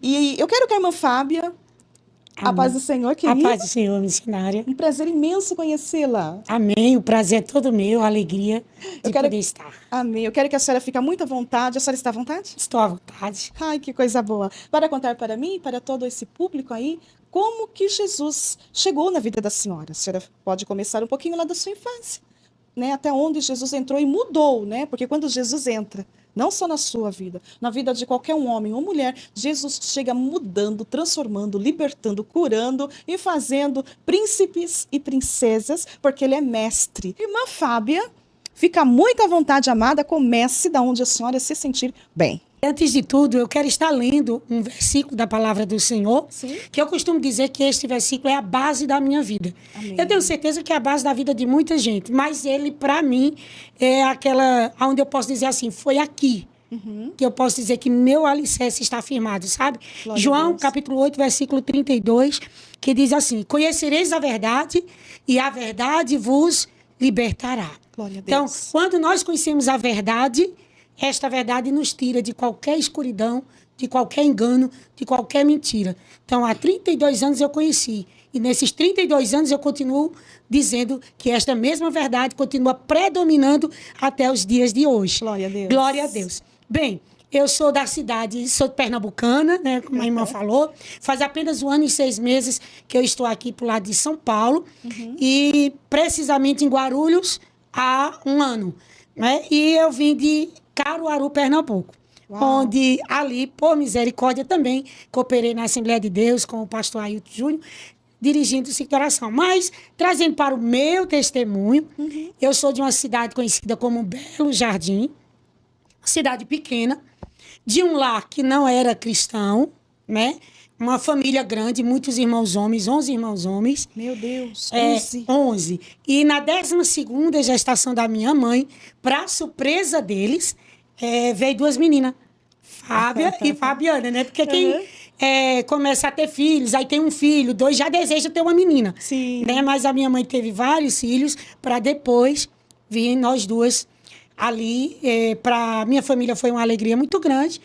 E eu quero que a irmã Fábia, a paz do Amém. Senhor, A querida. paz do Senhor, missionária. Um prazer imenso conhecê-la. Amém. O prazer é todo meu, a alegria Eu de quero... poder estar. Amém. Eu quero que a senhora fique muito à vontade. A senhora está à vontade? Estou à vontade. Ai, que coisa boa. Para contar para mim e para todo esse público aí, como que Jesus chegou na vida da senhora. A senhora pode começar um pouquinho lá da sua infância, né? Até onde Jesus entrou e mudou, né? Porque quando Jesus entra, não só na sua vida, na vida de qualquer um homem ou mulher, Jesus chega mudando, transformando, libertando, curando e fazendo príncipes e princesas, porque ele é mestre. Irmã Fábia, fica muito à vontade, amada, comece da onde a senhora se sentir bem. Antes de tudo, eu quero estar lendo um versículo da palavra do Senhor, Sim. que eu costumo dizer que este versículo é a base da minha vida. Amém. Eu tenho certeza que é a base da vida de muita gente, mas ele, para mim, é aquela onde eu posso dizer assim, foi aqui. Que eu posso dizer que meu alicerce está firmado, sabe? Glória a João, Deus. capítulo 8, versículo 32, que diz assim, conhecereis a verdade e a verdade vos libertará. Glória a Então, Deus. quando nós conhecemos a verdade, esta verdade nos tira de qualquer escuridão, de qualquer engano, de qualquer mentira. Então, há 32 anos eu conheci. E nesses 32 anos eu continuo dizendo que esta mesma verdade continua predominando até os dias de hoje. Glória a Deus. Glória a Deus. Bem, eu sou da cidade, sou pernambucana, né, como a irmã falou. Faz apenas 1 ano e 6 meses que eu estou aqui pro lado de São Paulo. E precisamente em Guarulhos há 1 ano. Né? E eu vim de Caruaru, Pernambuco. Uau. Onde ali, por misericórdia, também cooperei na Assembleia de Deus com o pastor Ailton Júnior, dirigindo o ciclo de oração. Mas, trazendo para o meu testemunho, eu sou de uma cidade conhecida como Belo Jardim, cidade pequena, de um lar que não era cristão, né? Uma família grande, muitos irmãos homens, 11 irmãos homens. Meu Deus, 11. 11. E na 12ª gestação da minha mãe, para surpresa deles, veio 2 meninas, Fábia e Fabiana, né? Porque quem começa a ter filhos, aí tem um filho, 2 já deseja ter uma menina. Sim. Né? Mas a minha mãe teve vários filhos, para depois vir nós duas ali. Para minha família foi uma alegria muito grande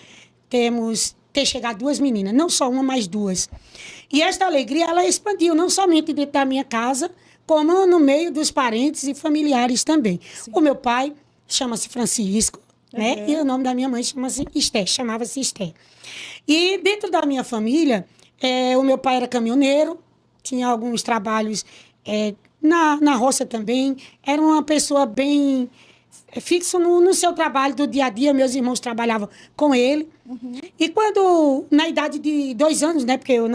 ter chegado 2 meninas, não só uma, mas 2. E esta alegria, ela expandiu, não somente dentro da minha casa, como no meio dos parentes e familiares também. Sim. O meu pai chama-se Francisco, né? E o nome da minha mãe chamava-se Esté. E dentro da minha família, o meu pai era caminhoneiro, tinha alguns trabalhos na roça também, era uma pessoa bem fixo no seu trabalho do dia a dia, meus irmãos trabalhavam com ele. E quando, na idade de 2 anos, né, porque eu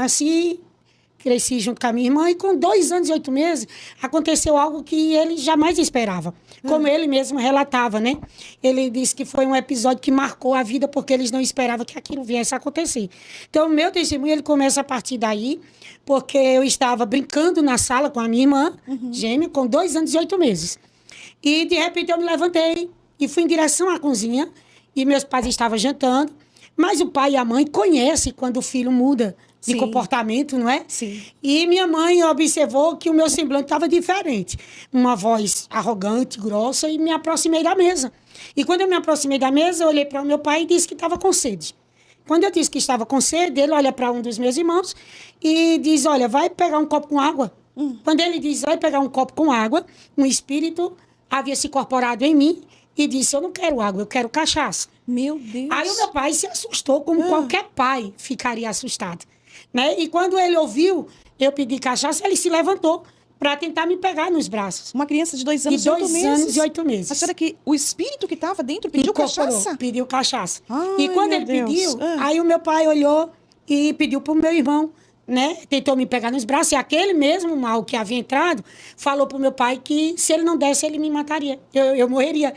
cresci junto com a minha irmã, e com 2 anos e 8 meses, aconteceu algo que ele jamais esperava. Como ele mesmo relatava, né? Ele disse que foi um episódio que marcou a vida, porque eles não esperavam que aquilo viesse a acontecer. Então, o meu testemunho, ele começa a partir daí, porque eu estava brincando na sala com a minha irmã, gêmea, com 2 anos e 8 meses. E, de repente, eu me levantei e fui em direção à cozinha, e meus pais estavam jantando, mas o pai e a mãe conhecem quando o filho muda de Sim. comportamento, não é? Sim. E minha mãe observou que o meu semblante estava diferente. Uma voz arrogante, grossa, e me aproximei da mesa. E quando eu me aproximei da mesa, eu olhei para o meu pai e disse que estava com sede. Quando eu disse que estava com sede, ele olha para um dos meus irmãos e diz, olha, vai pegar um copo com água. Quando ele diz, vai pegar um copo com água, um espírito havia se incorporado em mim e disse, eu não quero água, eu quero cachaça. Meu Deus. Aí o meu pai se assustou, como qualquer pai ficaria assustado. Né? E quando ele ouviu eu pedir cachaça, ele se levantou para tentar me pegar nos braços. Uma criança de 2 anos De e 8 2 meses. anos e 8 meses. A senhora que o espírito que estava dentro pediu Incorporou, cachaça? Pediu cachaça. Ai, e quando meu ele Deus. pediu, aí o meu pai olhou e pediu para o meu irmão, né? Tentou me pegar nos braços. E aquele mesmo mal que havia entrado falou para o meu pai que se ele não desse, ele me mataria. Eu morreria.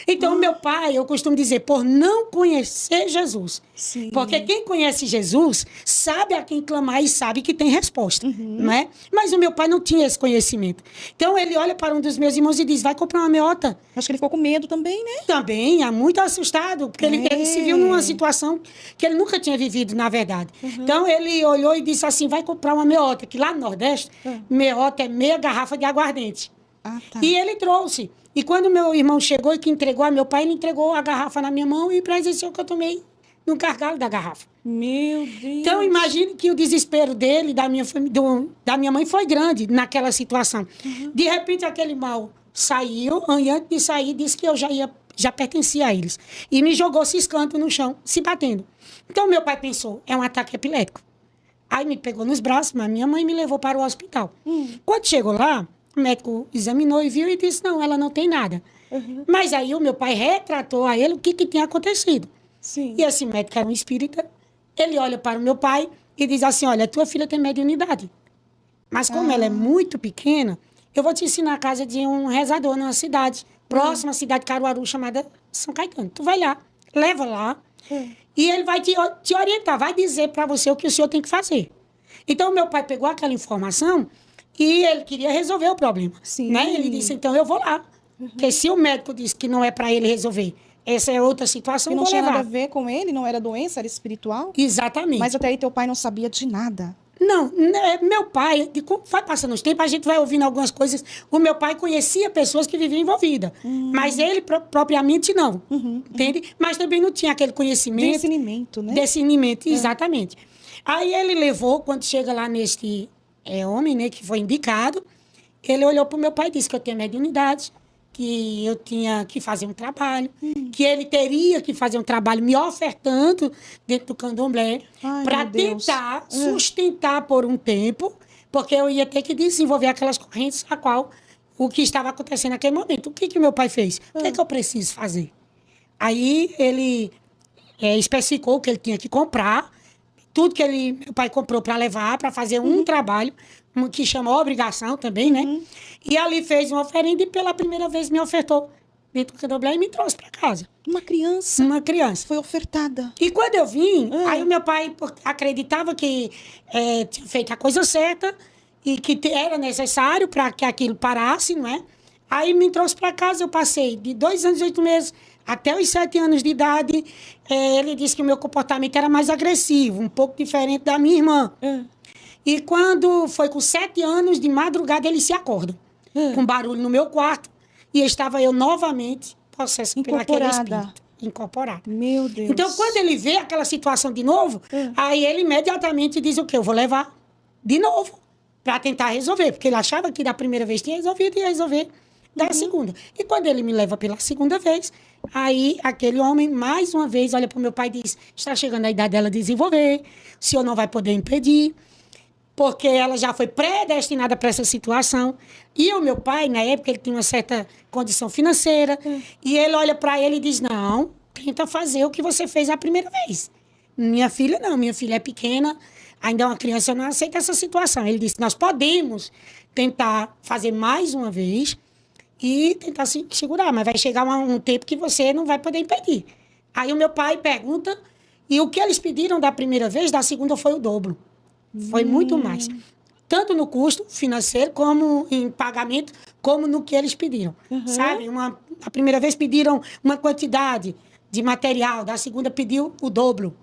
Então, meu pai, eu costumo dizer, por não conhecer Jesus. Sim. Porque quem conhece Jesus sabe a quem clamar e sabe que tem resposta, não é? Mas o meu pai não tinha esse conhecimento. Então, ele olha para um dos meus irmãos e diz, vai comprar uma meota. Acho que ele ficou com medo também, né? Também, muito assustado, porque ele se viu numa situação que ele nunca tinha vivido, na verdade. Então, ele olhou e disse assim, vai comprar uma meota, que lá no Nordeste, meota é meia garrafa de aguardente. Ah, tá. E ele trouxe. E quando meu irmão chegou e que entregou a meu pai, ele entregou a garrafa na minha mão e presenciou que eu tomei no gargalo da garrafa. Meu Deus. Então, imagine que o desespero dele, da minha mãe, foi grande naquela situação. De repente, aquele mal saiu, e antes de sair, disse que eu já pertencia a eles. E me jogou ciscando no chão, se batendo. Então, meu pai pensou, é um ataque epilético. Aí me pegou nos braços, mas minha mãe me levou para o hospital. Quando chegou lá, o médico examinou e viu e disse, não, ela não tem nada. Mas aí o meu pai retratou a ele o que tinha acontecido. Sim. E esse médico era um espírita. Ele olha para o meu pai e diz assim, olha, tua filha tem mediunidade. Mas como ela é muito pequena, eu vou te ensinar a casa de um rezador numa cidade, próxima à cidade de Caruaru, chamada São Caetano. Tu vai lá, leva lá, e ele vai te orientar, vai dizer para você o que o senhor tem que fazer. Então, meu pai pegou aquela informação e ele queria resolver o problema. Sim. Né? Ele disse, então, eu vou lá. Porque se o médico disse que não é para ele resolver, essa é outra situação, E não eu vou tinha levar. nada a ver com ele, não era doença, era espiritual? Exatamente. Mas até aí teu pai não sabia de nada. Não, meu pai, vai passando os tempos, a gente vai ouvindo algumas coisas. O meu pai conhecia pessoas que viviam envolvidas, mas ele propriamente não, entende? Mas também não tinha aquele conhecimento. Discernimento, né? Discernimento, exatamente. Aí ele levou, quando chega lá neste homem, né, que foi indicado, ele olhou para o meu pai e disse que eu tinha mediunidade, que eu tinha que fazer um trabalho, que ele teria que fazer um trabalho me ofertando dentro do candomblé para tentar sustentar por um tempo, porque eu ia ter que desenvolver aquelas correntes a qual o que estava acontecendo naquele momento. O que meu pai fez? O que eu preciso fazer? Aí ele especificou que ele tinha que comprar, tudo que meu pai comprou para levar, para fazer um trabalho, que chama obrigação também, né? E ali fez uma oferenda e pela primeira vez me ofertou dentro do candomblé e me trouxe para casa. Uma criança. Uma criança. Foi ofertada. E quando eu vim, aí o meu pai acreditava que tinha feito a coisa certa e que era necessário para que aquilo parasse, não é? Aí me trouxe para casa, eu passei de 2 anos e 8 meses até os 7 anos de idade. Ele disse que o meu comportamento era mais agressivo, um pouco diferente da minha irmã. E quando foi com 7 anos, de madrugada, ele se acorda. Com barulho no meu quarto. E estava eu novamente possessa por aquele espírito. Incorporada. Meu Deus. Então, quando ele vê aquela situação de novo, aí ele imediatamente diz o quê? Eu vou levar de novo para tentar resolver. Porque ele achava que da primeira vez tinha resolvido e ia resolver da segunda. E quando ele me leva pela segunda vez, aí aquele homem, mais uma vez, olha para o meu pai e diz, está chegando a idade dela desenvolver, o senhor não vai poder impedir, porque ela já foi predestinada para essa situação. E o meu pai, na época, ele tinha uma certa condição financeira, e ele olha para ele e diz, não, tenta fazer o que você fez a primeira vez. Minha filha não, minha filha é pequena, ainda é uma criança, eu não aceito essa situação. Ele disse, nós podemos tentar fazer mais uma vez e tentar se segurar, mas vai chegar um tempo que você não vai poder impedir. Aí o meu pai pergunta, e o que eles pediram da primeira vez, da segunda foi o dobro. Foi muito mais. Tanto no custo financeiro, como em pagamento, como no que eles pediram. Sabe? A primeira vez pediram uma quantidade de material, da segunda pediu o dobro.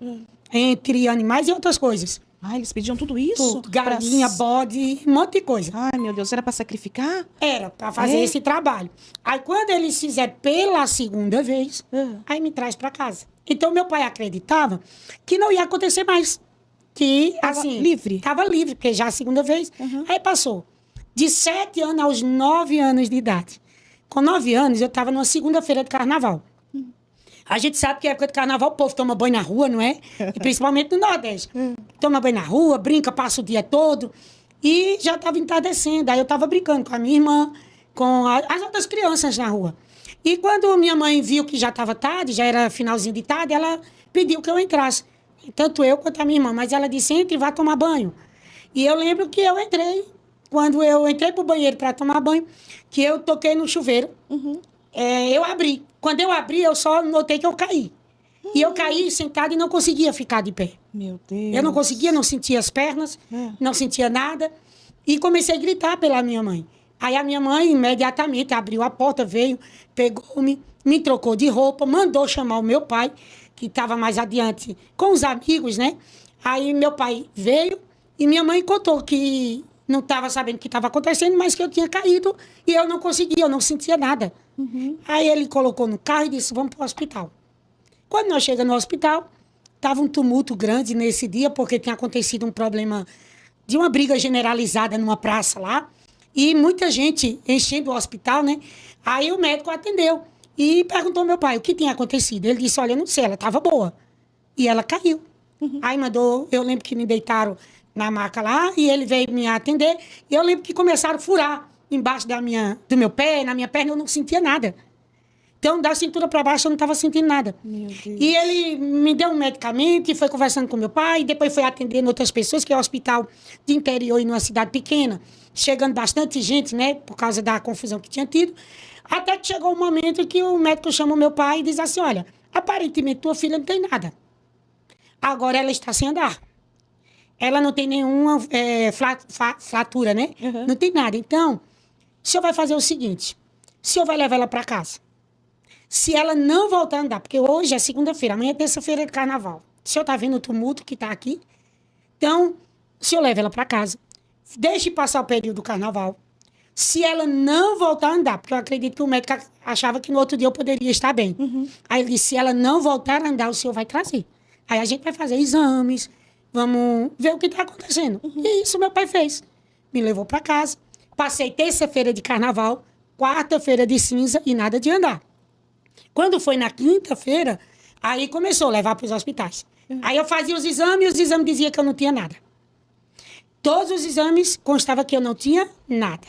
Entre animais e outras coisas. Ah, eles pediam tudo isso? Tudo. Galinha, bode, um monte de coisa. Ai, meu Deus, era para sacrificar? Era, para fazer esse trabalho. Aí, quando eles fizeram pela segunda vez, aí me traz para casa. Então, meu pai acreditava que não ia acontecer mais. Que, assim... livre? Estava livre, porque já a segunda vez. Aí passou. De 7 anos aos 9 anos de idade. Com 9 anos, eu estava numa segunda-feira de carnaval. A gente sabe que é época de carnaval, o povo toma banho na rua, não é? E principalmente no Nordeste. Toma banho na rua, brinca, passa o dia todo. E já estava entardecendo. Aí eu estava brincando com a minha irmã, com as outras crianças na rua. E quando minha mãe viu que já estava tarde, já era finalzinho de tarde, ela pediu que eu entrasse. Tanto eu quanto a minha irmã. Mas ela disse, entre e vá tomar banho. E eu lembro que eu entrei. Quando eu entrei pro banheiro para tomar banho, que eu toquei no chuveiro. Eu abri. Quando eu abri, eu só notei que eu caí. E eu caí sentada e não conseguia ficar de pé. Meu Deus. Eu não conseguia, não sentia as pernas, não sentia nada. E comecei a gritar pela minha mãe. Aí a minha mãe imediatamente abriu a porta, veio, pegou-me, me trocou de roupa, mandou chamar o meu pai, que estava mais adiante com os amigos, né? Aí meu pai veio e minha mãe contou que não estava sabendo o que estava acontecendo, mas que eu tinha caído e eu não conseguia, eu não sentia nada. Aí ele colocou no carro e disse, vamos para o hospital. Quando nós chegamos no hospital, Tava um tumulto grande nesse dia, porque tinha acontecido um problema de uma briga generalizada numa praça lá. E muita gente enchendo o hospital, né? Aí o médico atendeu e perguntou ao meu pai o que tinha acontecido. Ele disse, olha, eu não sei, ela estava boa. E ela caiu. Aí mandou, eu lembro que me deitaram na maca lá e ele veio me atender. E eu lembro que começaram a furar embaixo do meu pé, na minha perna, eu não sentia nada. Então, da cintura para baixo, eu não estava sentindo nada. Meu Deus. E ele me deu um medicamento e foi conversando com meu pai. E depois foi atendendo outras pessoas, que é um hospital de interior e numa cidade pequena. Chegando bastante gente, né? Por causa da confusão que tinha tido. Até que chegou um momento que o médico chamou meu pai e diz assim, olha, aparentemente tua filha não tem nada. Agora ela está sem andar. Ela não tem nenhuma fratura, né? Uhum. Não tem nada. Então, o senhor vai fazer o seguinte. O senhor vai levar ela para casa. Se ela não voltar a andar, porque hoje é segunda-feira, amanhã é terça-feira de carnaval. O senhor está vendo o tumulto que está aqui? Então, o senhor leva ela para casa. Deixe passar o período do carnaval. Se ela não voltar a andar, porque eu acredito que o médico achava que no outro dia eu poderia estar bem. Uhum. Aí ele disse, se ela não voltar a andar, o senhor vai trazer. Aí a gente vai fazer exames, vamos ver o que está acontecendo. Uhum. E isso meu pai fez. Me levou para casa. Passei terça-feira de carnaval, quarta-feira de cinza e nada de andar. Quando foi na quinta-feira, aí começou a levar para os hospitais. Uhum. Aí eu fazia os exames e os exames diziam que eu não tinha nada. Todos os exames constava que eu não tinha nada.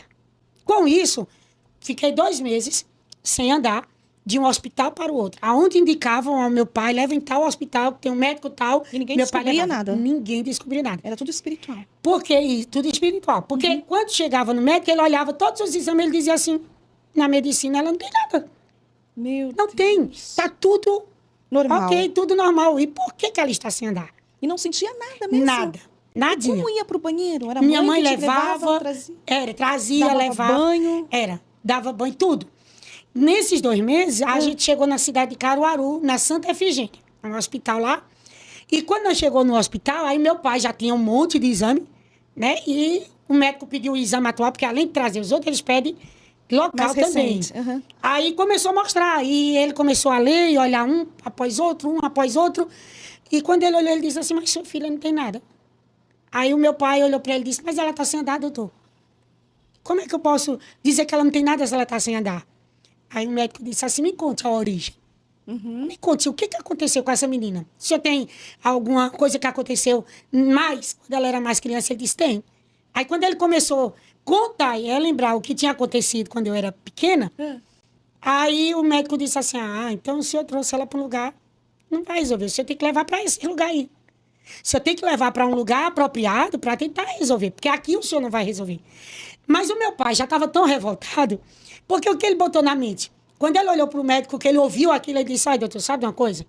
Com isso, fiquei 2 meses sem andar de um hospital para o outro. Aonde indicavam ao meu pai, leva em tal hospital, que tem um médico tal. E ninguém meu descobria pai nada. Ninguém descobria nada. Era tudo espiritual. Porque, tudo espiritual. Porque quando chegava no médico, ele olhava todos os exames, ele dizia assim, na medicina ela não tem nada. Meu Não Deus. tem. Está tudo normal. ok, tudo normal. E por que ela está sem andar? E não sentia nada mesmo? Nada. Nadinha. Como ia para o banheiro? Era Minha mãe que te levava, trazia, dava levava. banho. Dava banho, tudo. Nesses 2 meses, a gente chegou na cidade de Caruaru, na Santa Efigênia, no hospital lá. E quando nós chegou no hospital, aí meu pai já tinha um monte de exame, né? E o médico pediu o exame atual, porque além de trazer os outros, eles pedem local mais também. recente. Uhum. Aí começou a mostrar, e ele começou a ler e olhar um após outro. E quando ele olhou, ele disse assim, mas sua filha não tem nada. Aí o meu pai olhou para ele e disse, mas ela está sem andar, doutor. Como é que eu posso dizer que ela não tem nada se ela está sem andar? Aí o médico disse assim, me conte a origem. Uhum. Me conte, o que aconteceu com essa menina? O senhor tem alguma coisa que aconteceu mais, quando ela era mais criança? Ele disse, tem. Aí quando ele começou a contar e lembrar o que tinha acontecido quando eu era pequena, aí o médico disse assim, então o senhor trouxe ela para um lugar, não vai resolver, o senhor tem que levar para esse lugar aí. O senhor tem que levar para um lugar apropriado para tentar resolver, porque aqui o senhor não vai resolver. Mas o meu pai já estava tão revoltado, porque o que ele botou na mente? Quando ele olhou para o médico, que ele ouviu aquilo, ele disse, doutor, sabe uma coisa?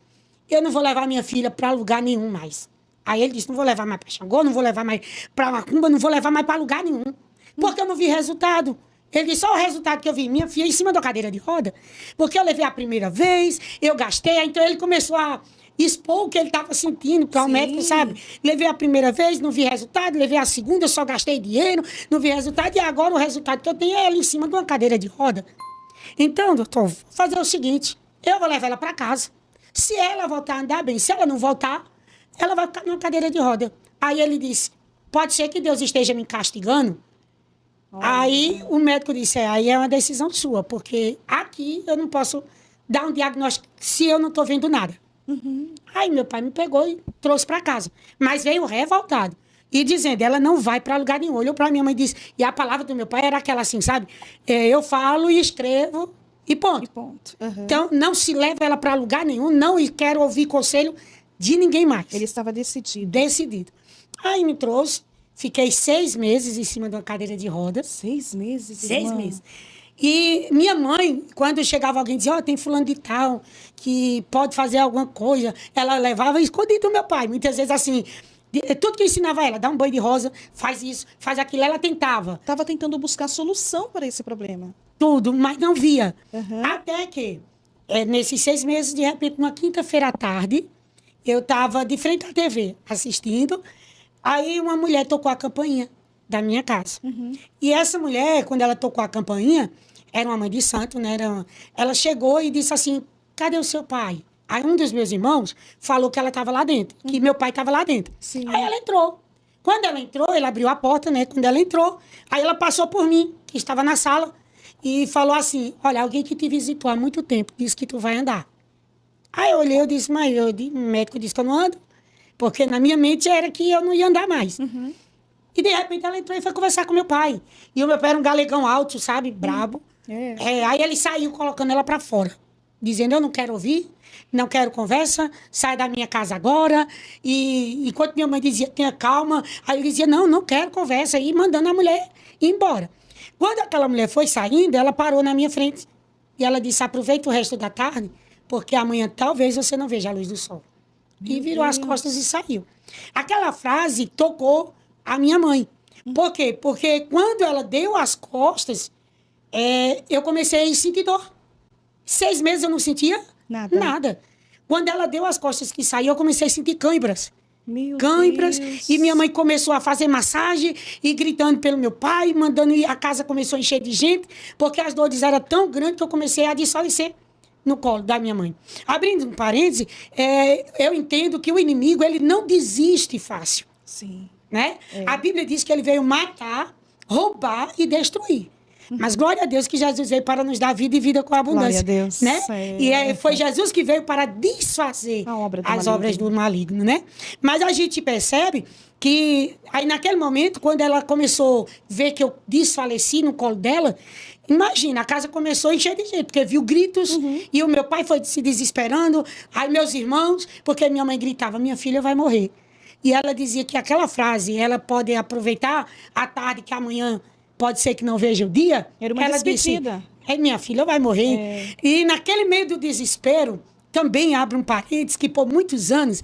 Eu não vou levar minha filha para lugar nenhum mais. Aí ele disse, não vou levar mais para Xangô, não vou levar mais para Macumba, não vou levar mais para lugar nenhum, porque eu não vi resultado. Ele disse, só o resultado que eu vi, minha filha em cima da cadeira de roda, porque eu levei a primeira vez, eu gastei, então ele começou a expor o que ele estava sentindo para o médico, sabe? Levei a primeira vez, não vi resultado, levei a segunda, só gastei dinheiro, não vi resultado, e agora o resultado que eu tenho é ela em cima de uma cadeira de roda. Então, doutor, vou fazer o seguinte, eu vou levar ela para casa. Se ela voltar a andar bem, se ela não voltar, ela vai ficar numa cadeira de roda. Aí ele disse, pode ser que Deus esteja me castigando? Aí o médico disse, aí é uma decisão sua, porque aqui eu não posso dar um diagnóstico se eu não estou vendo nada. Aí meu pai me pegou e trouxe para casa. Mas veio revoltado. E dizendo, ela não vai para lugar nenhum. Olhou para minha mãe e disse... E a palavra do meu pai era aquela assim, sabe? Eu falo e escrevo e ponto. Uhum. Então, não se leva ela para lugar nenhum. Não quero ouvir conselho de ninguém mais. Ele estava decidido. Decidido. Aí me trouxe. Fiquei 6 meses em cima de uma cadeira de rodas. 6 meses, 6 meses. E minha mãe, quando chegava alguém, dizia, tem fulano de tal, que pode fazer alguma coisa. Ela levava escondido do meu pai. Muitas vezes, assim, tudo que eu ensinava ela, dá um banho de rosa, faz isso, faz aquilo, ela tentava. Estava tentando buscar solução para esse problema. Tudo, mas não via. Até que, nesses 6 meses, de repente, numa quinta-feira à tarde, eu estava de frente à TV, assistindo. Aí uma mulher tocou a campainha da minha casa. E essa mulher, quando ela tocou a campainha, era uma mãe de santo, né? Ela chegou e disse assim, cadê o seu pai? Aí um dos meus irmãos falou que ela estava lá dentro, que meu pai estava lá dentro. Sim. Aí ela entrou. Quando ela entrou, ele abriu a porta, né? Quando ela entrou, aí ela passou por mim, que estava na sala, e falou assim, olha, alguém que te visitou há muito tempo disse que tu vai andar. Aí eu olhei, eu disse, mas o médico disse que eu não ando, porque na minha mente era que eu não ia andar mais. E de repente ela entrou e foi conversar com meu pai. E o meu pai era um galegão alto, sabe? Brabo. Aí ele saiu colocando ela pra fora, dizendo, eu não quero ouvir, não quero conversa, sai da minha casa agora. E enquanto minha mãe dizia, tenha calma, aí ele dizia, não quero conversa, e mandando a mulher ir embora. Quando aquela mulher foi saindo, ela parou na minha frente. E ela disse, aproveita o resto da tarde, porque amanhã talvez você não veja a luz do sol. E virou as costas e saiu. Aquela frase tocou a minha mãe. Por quê? Porque quando ela deu as costas, eu comecei a sentir dor. 6 meses eu não sentia nada. Quando ela deu as costas que saiu, eu comecei a sentir câimbras. Câimbras. E minha mãe começou a fazer massagem e gritando pelo meu pai, mandando, e a casa começou a encher de gente, porque as dores eram tão grandes que eu comecei a desfalecer no colo da minha mãe. Abrindo um parêntese, eu entendo que o inimigo, ele não desiste fácil. Sim. Né? A Bíblia diz que ele veio matar, roubar e destruir. Mas glória a Deus que Jesus veio para nos dar vida e vida com abundância. Glória a Deus. Né? E foi Jesus que veio para desfazer as obras do maligno. Né? Mas a gente percebe que aí naquele momento, quando ela começou a ver que eu desfaleci no colo dela, imagina, a casa começou a encher de gente, porque viu gritos, e o meu pai foi se desesperando, aí meus irmãos, porque minha mãe gritava, minha filha vai morrer. E ela dizia que aquela frase, ela pode aproveitar a tarde, que amanhã pode ser que não veja o dia. Era uma despedida. Disse, minha filha vai morrer. E naquele meio do desespero, também abre um parênteses, que por muitos anos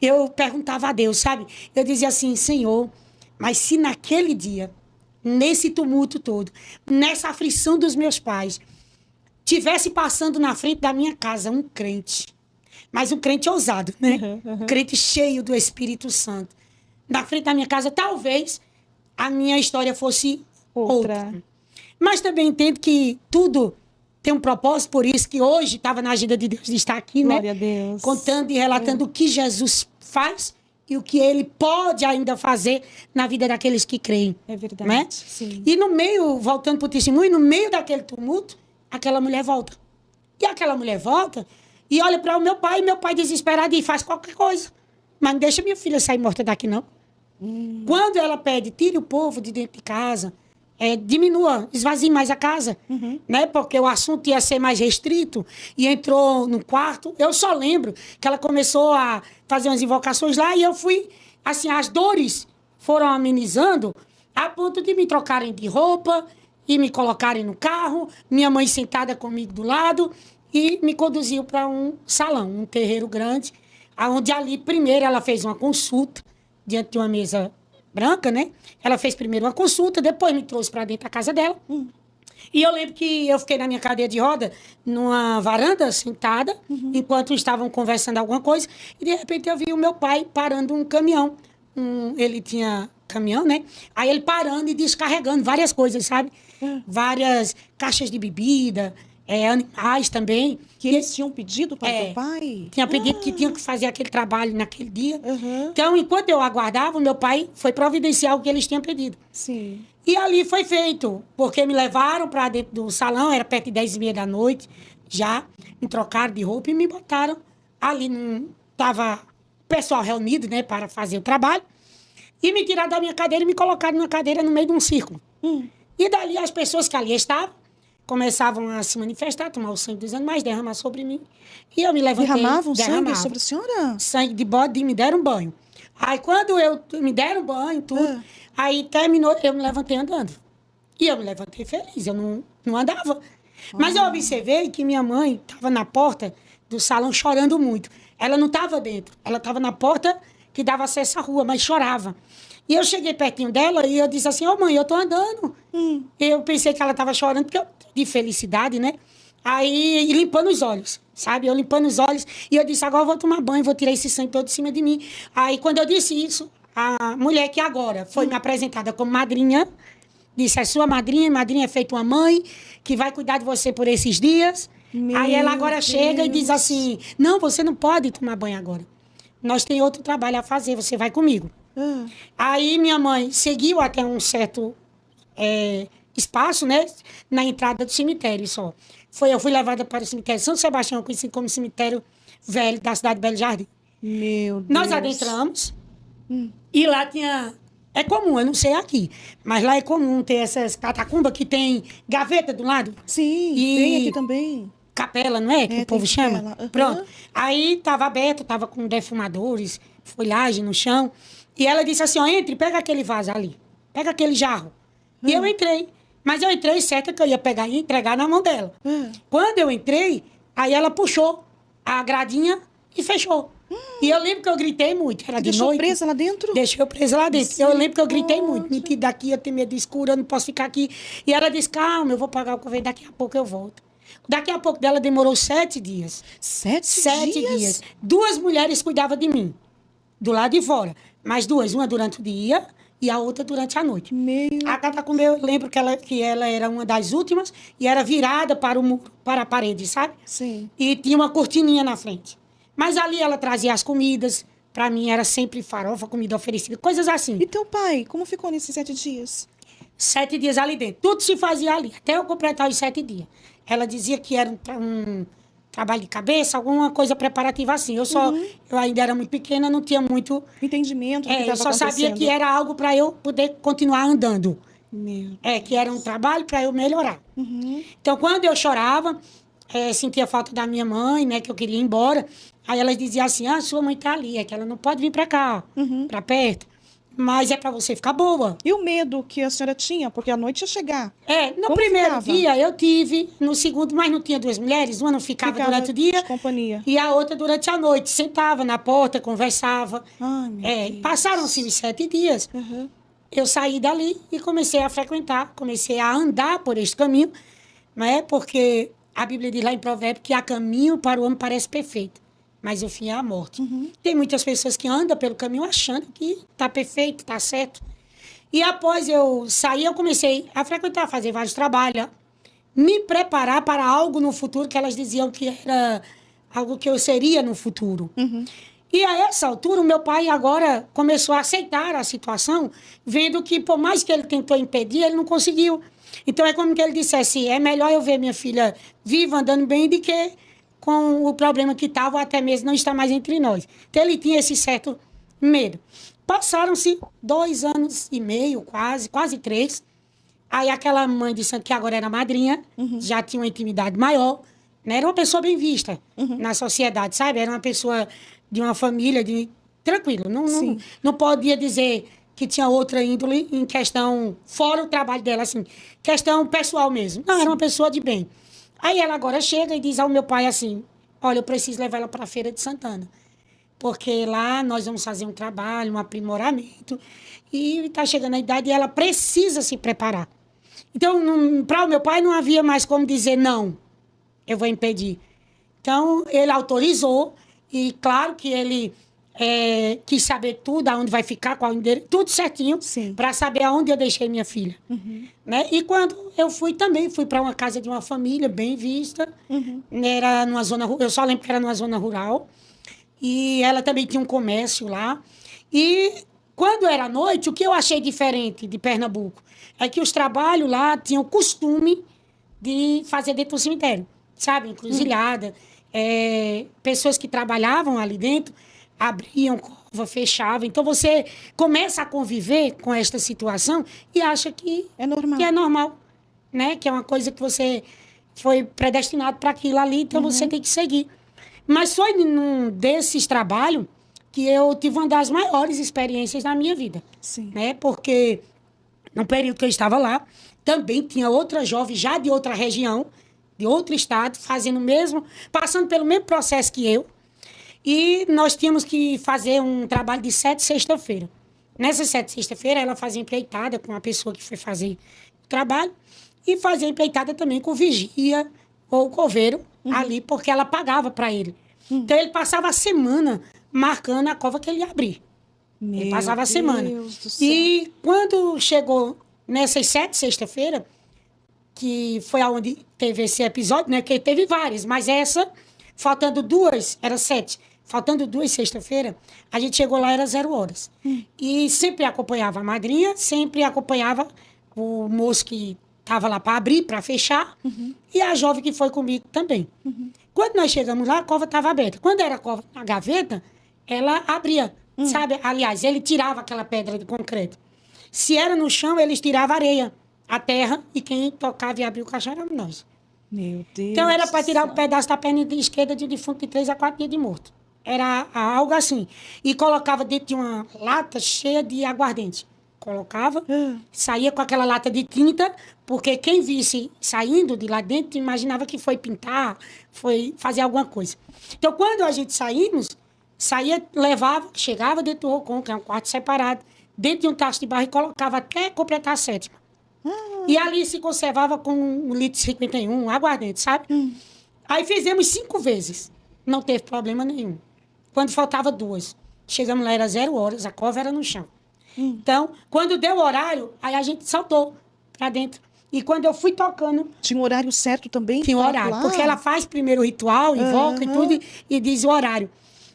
eu perguntava a Deus, sabe? Eu dizia assim, Senhor, mas se naquele dia, nesse tumulto todo, nessa aflição dos meus pais, tivesse passando na frente da minha casa um crente, mas um crente ousado, né? Um crente cheio do Espírito Santo. Na frente da minha casa, talvez a minha história fosse outra. Mas também entendo que tudo tem um propósito, por isso que hoje estava na agenda de Deus de estar aqui, Glória né? a Deus. Contando e relatando o que Jesus faz e o que ele pode ainda fazer na vida daqueles que creem. É verdade. Né? Sim. E no meio, voltando para o testemunho, no meio daquele tumulto, aquela mulher volta. E aquela mulher volta e olha para o meu pai desesperado e faz qualquer coisa. Mas não deixa minha filha sair morta daqui, não. Quando ela pede, tire o povo de dentro de casa, diminua, esvazie mais a casa, né? Porque o assunto ia ser mais restrito e entrou no quarto. Eu só lembro que ela começou a fazer umas invocações lá e eu fui, assim, as dores foram amenizando a ponto de me trocarem de roupa e me colocarem no carro, minha mãe sentada comigo do lado e me conduziu para um salão, um terreiro grande, onde ali, primeiro, ela fez uma consulta diante de uma mesa branca, né? Ela fez primeiro uma consulta, depois me trouxe para dentro da casa dela. E eu lembro que eu fiquei na minha cadeira de roda, numa varanda, sentada, enquanto estavam conversando alguma coisa, e de repente eu vi o meu pai parando um caminhão. Ele tinha caminhão, né? Aí ele parando e descarregando várias coisas, sabe? Várias caixas de bebida, animais também. Que eles tinham pedido para o teu pai? Tinha pedido que tinha que fazer aquele trabalho naquele dia. Então, enquanto eu aguardava, meu pai foi providenciar o que eles tinham pedido. Sim. E ali foi feito, porque me levaram para dentro do salão, era perto de 10h30 da noite, já, me trocaram de roupa e me botaram ali. Estava o pessoal reunido, né, para fazer o trabalho, e me tiraram da minha cadeira e me colocaram numa cadeira no meio de um círculo. E dali as pessoas que ali estavam, começavam a se manifestar, tomar o sangue dos animais, derramar sobre mim. E eu me levantei. Derramavam sangue sobre a senhora? Sangue de bode, me deram banho. Aí, quando me deram banho, tudo, aí terminou, eu me levantei andando. E eu me levantei feliz, eu não andava. Mas eu observei que minha mãe estava na porta do salão chorando muito. Ela não estava dentro, ela estava na porta que dava acesso à rua, mas chorava. E eu cheguei pertinho dela e eu disse assim, mãe, eu tô andando. Eu pensei que ela estava chorando, porque de felicidade, né? Aí, limpando os olhos, sabe? Eu limpando os olhos. E eu disse, agora eu vou tomar banho, vou tirar esse sangue todo de cima de mim. Aí, quando eu disse isso, a mulher que agora foi me apresentada como madrinha, disse, é sua madrinha, madrinha é feita uma mãe, que vai cuidar de você por esses dias. Aí ela agora Meu chega e diz Deus. assim, não, você não pode tomar banho agora. Nós tem outro trabalho a fazer, você vai comigo. Ah, Aí minha mãe seguiu até um certo espaço, né? Na entrada do cemitério só. Eu fui levada para o cemitério São Sebastião, conhecido como cemitério velho da cidade de Belo Jardim. meu Deus. Nós adentramos e lá tinha... É comum, eu não sei aqui, mas lá é comum ter essas catacumbas que tem gaveta do lado. Sim, E- tem aqui também. Capela, não é? Que É, o povo tem chama? capela, aham. Pronto. Aí estava aberto, estava com defumadores, folhagem no chão. E ela disse assim, ó, entre, pega aquele vaso ali. Pega aquele jarro. E eu entrei. Mas eu entrei certa que eu ia pegar e entregar na mão dela. Quando eu entrei, aí ela puxou a gradinha e fechou. E eu lembro que eu gritei muito. Era de Deixou noite. presa lá dentro? Deixei eu presa lá dentro. Eu lembro que eu gritei muito. Misericórdia. Me tira daqui, eu tenho medo do escuro, eu não posso ficar aqui. E ela disse, calma, eu vou pagar o convênio, daqui a pouco eu volto. Daqui a pouco dela demorou 7 dias. 7 dias. 2 mulheres cuidavam de mim, do lado de fora. Mais 2, uma durante o dia e a outra durante a noite. Meu... A catacumba, eu lembro que ela era uma das últimas e era virada para o muro, para a parede, sabe? Sim. E tinha uma cortininha na frente. Mas ali ela trazia as comidas. Para mim era sempre farofa, comida oferecida, coisas assim. E teu pai, como ficou nesses 7 dias? 7 dias ali dentro. Tudo se fazia ali, até eu completar os 7 dias. Ela dizia que era um trabalho de cabeça, alguma coisa preparativa assim. Eu ainda era muito pequena, não tinha muito... Entendimento do que eu estava só sabia acontecendo. que era algo para eu poder continuar andando. Meu... Que era um trabalho para eu melhorar. Uhum. Então, quando eu chorava, sentia falta da minha mãe, né, que eu queria ir embora, aí elas diziam assim, sua mãe tá ali, é que ela não pode vir para cá, para perto, mas é para você ficar boa. E o medo que a senhora tinha? Porque a noite ia chegar. No Como primeiro ficava? dia eu tive, no segundo, mas não tinha 2 mulheres, uma não ficava durante o dia de companhia. e a outra durante a noite. Sentava na porta, conversava. Ai, meu Deus. Passaram-se os 7 dias. Uhum. Eu saí dali e comecei a frequentar, comecei a andar por este caminho, não é? Porque a Bíblia diz lá em Provérbios que há caminho para o homem parece perfeito, mas o fim é a morte. Tem muitas pessoas que andam pelo caminho achando que está perfeito, está certo. E após eu sair, eu comecei a frequentar, fazer vários trabalhos, me preparar para algo no futuro que elas diziam que era algo que eu seria no futuro. E a essa altura, o meu pai agora começou a aceitar a situação, vendo que, por mais que ele tentou impedir, ele não conseguiu. Então, é como que ele dissesse, é melhor eu ver minha filha viva, andando bem, do que com o problema que estava, ou até mesmo não está mais entre nós. Então, ele tinha esse certo medo. Passaram-se 2 anos e meio, quase 3. Aí, aquela mãe de santo, que agora era madrinha, já tinha uma intimidade maior, né? Era uma pessoa bem vista na sociedade, sabe? Era uma pessoa de uma família tranquilo. Não podia dizer que tinha outra índole em questão, fora o trabalho dela, assim, questão pessoal mesmo. Não, era uma pessoa de bem. Aí ela agora chega e diz ao meu pai assim, olha, eu preciso levar ela para a Feira de Santana, porque lá nós vamos fazer um trabalho, um aprimoramento, e está chegando a idade e ela precisa se preparar. Então, para o meu pai não havia mais como dizer não, eu vou impedir. Então, ele autorizou, e claro que ele quis saber tudo, aonde vai ficar, qual o endereço, tudo certinho, para saber aonde eu deixei minha filha. Né? E quando eu fui para uma casa de uma família bem vista, era numa zona, eu só lembro que era numa zona rural, e ela também tinha um comércio lá. E quando era noite, o que eu achei diferente de Pernambuco é que os trabalhos lá tinham o costume de fazer dentro do cemitério, sabe? Encruzilhada. Pessoas que trabalhavam ali dentro abriam cova, fechavam. Então, você começa a conviver com esta situação e acha que é normal, né? Que é uma coisa que você foi predestinado para aquilo ali, então você tem que seguir. Mas foi num desses trabalhos que eu tive uma das maiores experiências da minha vida. Né? Porque no período que eu estava lá, também tinha outra jovem já de outra região, de outro estado, fazendo o mesmo, passando pelo mesmo processo que eu. E nós tínhamos que fazer um trabalho de 7 sexta-feira. Nessa 7 sexta-feira, ela fazia empreitada com a pessoa que foi fazer o trabalho e fazia empreitada também com o vigia ou o coveiro ali, porque ela pagava para ele. Então, ele passava a semana marcando a cova que ele ia abrir. Ele passava a semana. E quando chegou nessas 7 sexta-feira, que foi aonde teve esse episódio, né? Que teve várias, mas essa, faltando 2, era 7. Faltando 2 sexta-feira, a gente chegou lá, era 0 horas. E sempre acompanhava a madrinha, sempre acompanhava o moço que estava lá para abrir, para fechar, e a jovem que foi comigo também. Quando nós chegamos lá, a cova estava aberta. Quando era a cova na gaveta, ela abria, sabe? Aliás, ele tirava aquela pedra de concreto. Se era no chão, eles tiravam a areia, a terra, e quem tocava e abria o caixão éramos nós. Meu Deus. Então era para tirar um pedaço da perna esquerda de um defunto de 3 a 4 dias de morto. Era algo assim. E colocava dentro de uma lata cheia de aguardente. Colocava, saía com aquela lata de tinta, porque quem visse saindo de lá dentro imaginava que foi pintar, foi fazer alguma coisa. Então, quando a gente saía, levava, chegava dentro do rocão, que é um quarto separado, dentro de um tacho de barro e colocava até completar a 7ª. E ali se conservava com 1,51 litro, aguardente, sabe? Aí fizemos 5 vezes. Não teve problema nenhum. Quando faltava 2. Chegamos lá, era 0 horas, a cova era no chão. Então, quando deu o horário, aí a gente saltou pra dentro. E quando eu fui tocando... Tinha um horário certo também? Tinha um horário, porque ela faz primeiro o ritual, invoca e tudo, e diz o horário.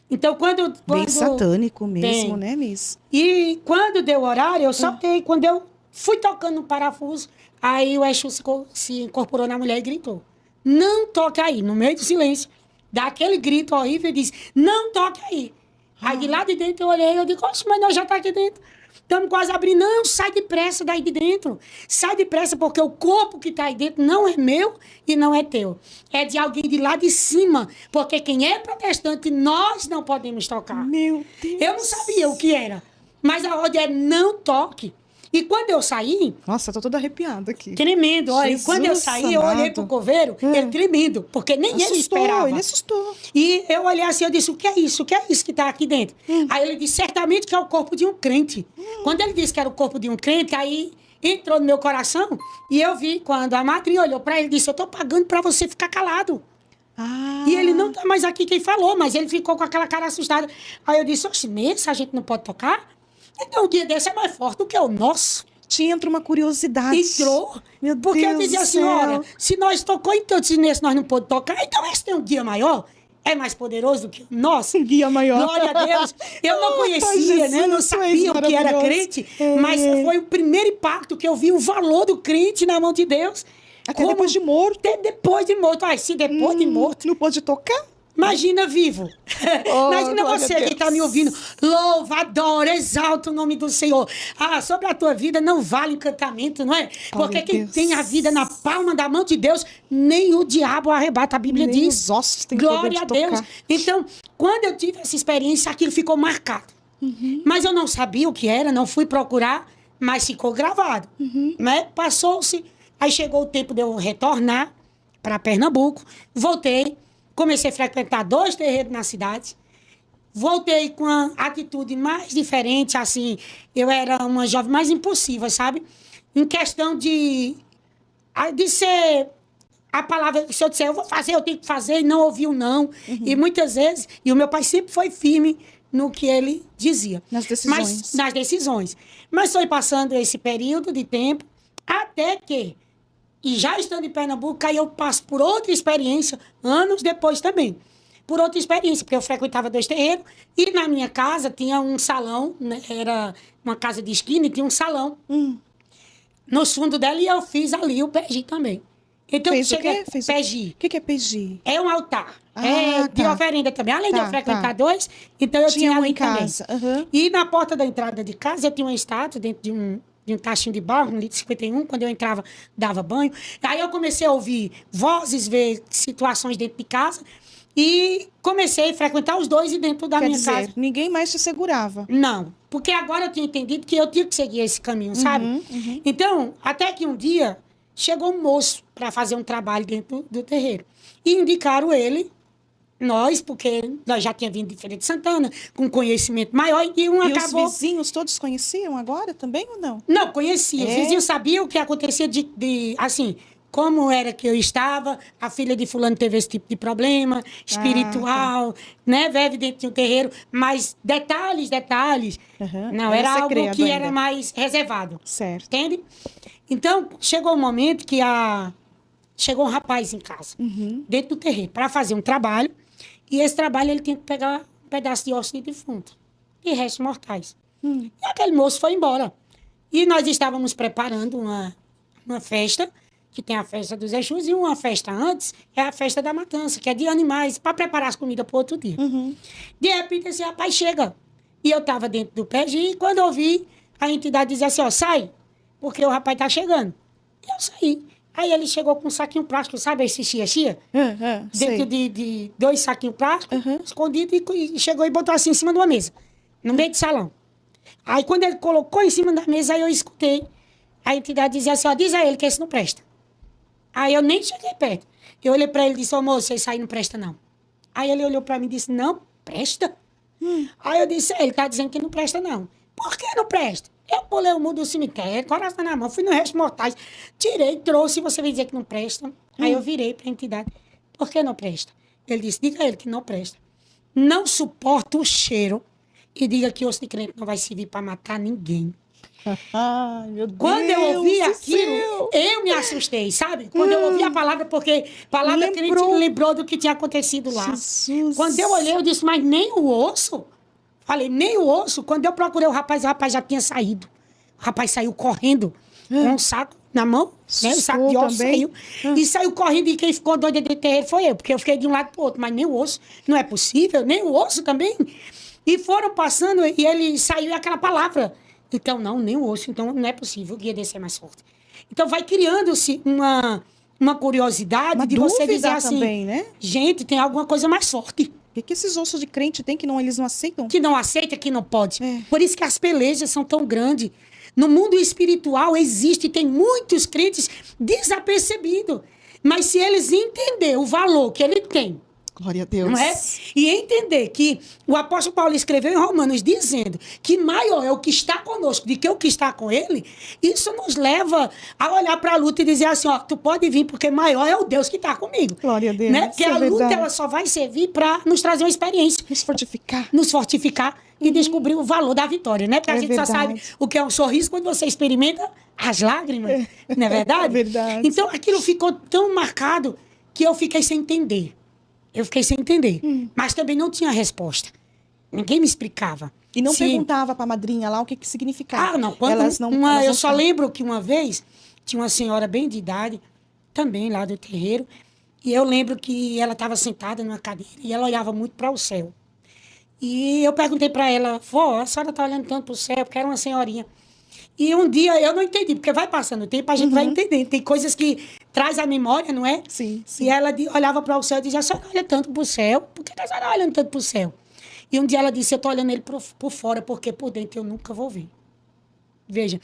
Então, quando Bem satânico mesmo, Bem. né, Miss? E quando deu o horário, eu saltei. Quando eu fui tocando no parafuso, aí o Exu se incorporou na mulher e gritou: não toque aí, no meio do silêncio. Dá aquele grito horrível e diz: não toque aí. Aí de lá de dentro eu olhei e eu digo: oxe, mas nós já tá aqui dentro. Estamos quase abrindo. Não, sai depressa daí de dentro. Sai depressa, porque o corpo que está aí dentro não é meu e não é teu. É de alguém de lá de cima. Porque quem é protestante, nós não podemos tocar. Meu Deus. Eu não sabia o que era. Mas a ordem é: não toque. E quando eu saí... Nossa, tô toda arrepiada aqui. Tremendo. Olha, e quando eu Jesus saí, eu olhei pro coveiro, ele tremendo. Porque nem ele esperava. Ele assustou. E eu olhei assim, eu disse: o que é isso? O que é isso que está aqui dentro? Aí ele disse: certamente que é o corpo de um crente. Quando ele disse que era o corpo de um crente, aí entrou no meu coração. E eu vi, quando a madrinha olhou para ele, disse: eu estou pagando para você ficar calado. E ele não tá mais aqui quem falou, mas ele ficou com aquela cara assustada. Aí eu disse: oxe, nesse a gente não pode tocar? Então o dia desse é mais forte do que o nosso. Te entra uma curiosidade. Entrou. Meu porque Deus eu dizia do assim: céu. olha, se nós tocou, então se nesse nós não podemos tocar, então esse tem um dia maior. É mais poderoso do que o nosso. Um guia maior. Glória a Deus. Eu não Pai conhecia, Jesus, né? Não tu és sabia o que era maravilhoso. crente. Mas foi o primeiro impacto que eu vi o valor do crente na mão de Deus. Até depois de morto. Até depois de morto. Ai, se depois de morto. Não pode tocar? Imagina vivo. Imagina glória você a Deus. que está me ouvindo. Louva, adora, exalta o nome do Senhor. Ah, sobre a tua vida não vale encantamento, não é? Porque a quem Deus. tem a vida na palma da mão de Deus, nem o diabo arrebata. A Bíblia Nem diz. os ossos têm Glória a poder de Deus. tocar. Então, quando eu tive essa experiência, aquilo ficou marcado. Mas eu não sabia o que era, não fui procurar, mas ficou gravado. Né? Passou-se, aí chegou o tempo de eu retornar para Pernambuco, voltei. Comecei a frequentar 2 terreiros na cidade. Voltei com uma atitude mais diferente, assim. Eu era uma jovem mais impulsiva, sabe? Em questão de ser a palavra, se eu disser, eu vou fazer, eu tenho que fazer, e não ouvir o não. E muitas vezes, e o meu pai sempre foi firme no que ele dizia. Nas decisões. Mas, nas decisões. Mas foi passando esse período de tempo, até que... E já estando em Pernambuco, aí eu passo por outra experiência, anos depois também. Por outra experiência, porque eu frequentava 2 terreiros, e na minha casa tinha um salão, né? Era uma casa de esquina e tinha um salão. No fundo dela, e eu fiz ali o PEGI também. Então, Fez o quê? PEGI. O que é PEGI? É um altar. Ah, de tá. oferenda também. Além de Tá, eu frequentar tá. 2, então eu tinha um ali em também. casa. Aham. E na porta da entrada de casa, eu tinha uma estátua dentro de um tachinho de barro, 1,51 litro. Quando eu entrava, dava banho. Aí eu comecei a ouvir vozes, ver situações dentro de casa. E comecei a frequentar os 2 dentro da Quer minha dizer, casa. ninguém mais te segurava. Não, porque agora eu tinha entendido que eu tinha que seguir esse caminho, sabe? Então, até que um dia, chegou um moço para fazer um trabalho dentro do terreiro. E indicaram ele, nós, porque nós já tínhamos vindo de Feira de Santana, com conhecimento maior, e um E acabou... os vizinhos todos conheciam agora também ou não? Não, conhecia. Os É? vizinhos sabiam o que acontecia assim, como era que eu estava, a filha de fulano teve esse tipo de problema, espiritual, né? Vive dentro de um terreiro, mas detalhes. Aham. Não, Era era algo segredo que ainda. era mais reservado. Certo. Entende? Então, chegou um momento que chegou um rapaz em casa, dentro do terreiro, para fazer um trabalho. E esse trabalho ele tinha que pegar um pedaço de osso de defunto e restos mortais. E aquele moço foi embora. E nós estávamos preparando uma festa, que tem a festa dos Exus, e uma festa antes é a festa da matança, que é de animais, para preparar as comidas para o outro dia. De repente, esse rapaz chega. E eu estava dentro do PEG, e quando eu vi, a entidade dizia assim, ó, sai, porque o rapaz está chegando. E eu saí. Aí ele chegou com um saquinho plástico, sabe esse chia-chia? Dentro de 2 saquinhos plásticos, escondido, e chegou e botou assim em cima de uma mesa, no meio do salão. Aí quando ele colocou em cima da mesa, aí eu escutei. A entidade dizia assim, ó, diz a ele que esse não presta. Aí eu nem cheguei perto. Eu olhei pra ele e disse, ô moço, esse aí não presta não. Aí ele olhou pra mim e disse, não, presta? Aí eu disse, ele tá dizendo que não presta não. Por que não presta? Eu pulei o muro do cemitério, coração na mão, fui no restos mortais, tirei, trouxe, você veio dizer que não presta. Aí eu virei pra entidade, por que não presta? Ele disse, diga a ele que não presta. Não suporta o cheiro e diga que osso de crente não vai servir pra matar ninguém. Ai, meu Deus. Quando eu ouvi do aquilo, céu. eu me assustei, sabe? Quando eu ouvi a palavra, porque palavra crente me lembrou do que tinha acontecido lá. Jesus. Quando eu olhei, eu disse, mas nem o osso? Falei, nem o osso. Quando eu procurei o rapaz já tinha saído. O rapaz saiu correndo com um saco na mão, né? O saco de osso também. saiu. E saiu correndo, e quem ficou doido de terreiro foi eu, porque eu fiquei de um lado pro outro. Mas nem o osso, não é possível, nem o osso também. E foram passando, e ele saiu aquela palavra. Então, não, nem o osso, então não é possível, o guia desse é mais forte. Então, vai criando-se uma curiosidade Uma de você dúvida dizer assim, também, né? gente, tem alguma coisa mais forte. O que esses ossos de crente têm que não, eles não aceitam? Que não aceita, que não pode. É. Por isso que as pelejas são tão grandes. No mundo espiritual existe, tem muitos crentes desapercebidos. Mas se eles entenderem o valor que ele tem, Glória a Deus. não é? E entender que o apóstolo Paulo escreveu em Romanos dizendo que maior é o que está conosco do que o que está com ele, isso nos leva a olhar para a luta e dizer assim, ó, tu pode vir porque maior é o Deus que está comigo. Glória a Deus. Né? Porque Isso é a luta verdade. ela só vai servir para nos trazer uma experiência, Nos fortificar. e descobrir o valor da vitória, né? Porque a É gente só verdade. sabe o que é um sorriso quando você experimenta as lágrimas, não é verdade? É verdade. Então aquilo ficou tão marcado que eu fiquei sem entender. Mas também não tinha resposta. Ninguém me explicava. E não Se- perguntava para a madrinha lá o que significava. Ah, não. Quando elas não, eu elas só não... lembro que uma vez tinha uma senhora bem de idade, também lá do terreiro, e eu lembro que ela estava sentada numa cadeira e ela olhava muito para o céu. E eu perguntei para ela, vó, a senhora está olhando tanto para o céu, porque era uma senhorinha. E um dia eu não entendi, porque vai passando o tempo, a gente vai entendendo. Tem coisas que traz a memória, não é? Sim, sim. E ela olhava para o céu e dizia, a senhora olha tanto para o céu, por que a senhora olhando tanto para o céu? E um dia ela disse, eu estou olhando ele por fora, porque por dentro eu nunca vou ver. Veja,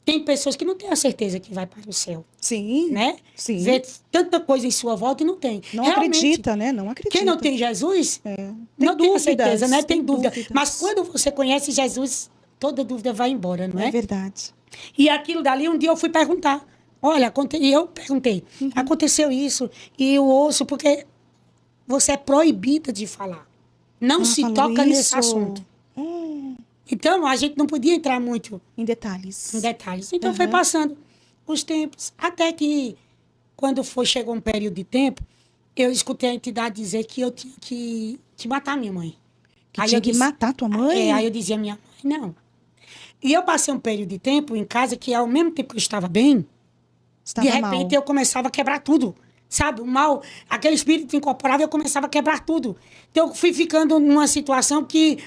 tem pessoas que não têm a certeza que vai para o céu, Sim. né? Sim. Vê tanta coisa em sua volta e não tem. Não Realmente, acredita, né? Não acredita. quem não tem Jesus, Tem não tem a dúvidas, certeza, né? Tem dúvida. dúvidas. Mas quando você conhece Jesus, toda dúvida vai embora, não É é? verdade. E aquilo dali, um dia eu fui perguntar. Olha, e eu perguntei, aconteceu isso, e o osso, porque você é proibida de falar. Não se falou toca nesse isso. assunto. Então, a gente não podia entrar muito Em detalhes. em detalhes. Então, foi passando os tempos. Até que, quando chegou um período de tempo, eu escutei a entidade dizer que eu tinha que matar minha mãe. Que Aí tinha eu que disse- matar tua mãe? Aí eu dizia, minha mãe, não. E eu passei um período de tempo em casa que, ao mesmo tempo que eu estava bem, Estava de repente mal. eu começava a quebrar tudo. Sabe, o mal, aquele espírito incorporável, eu começava a quebrar tudo. Então eu fui ficando numa situação que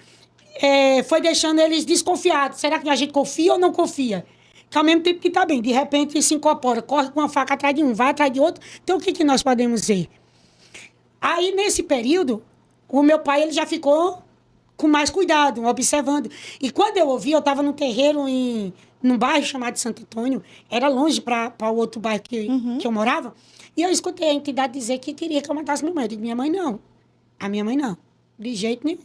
foi deixando eles desconfiados. Será que a gente confia ou não confia? Que ao mesmo tempo que está bem, de repente se incorpora, corre com uma faca atrás de um, vai atrás de outro. Então o que nós podemos dizer? Aí nesse período, o meu pai ele já ficou com mais cuidado, observando. E quando eu ouvi, eu estava no terreiro num bairro chamado Santo Antônio, era longe para o outro bairro que eu morava, e eu escutei a entidade dizer que queria que eu matasse minha mãe. Eu digo, minha mãe não. A minha mãe não. De jeito nenhum.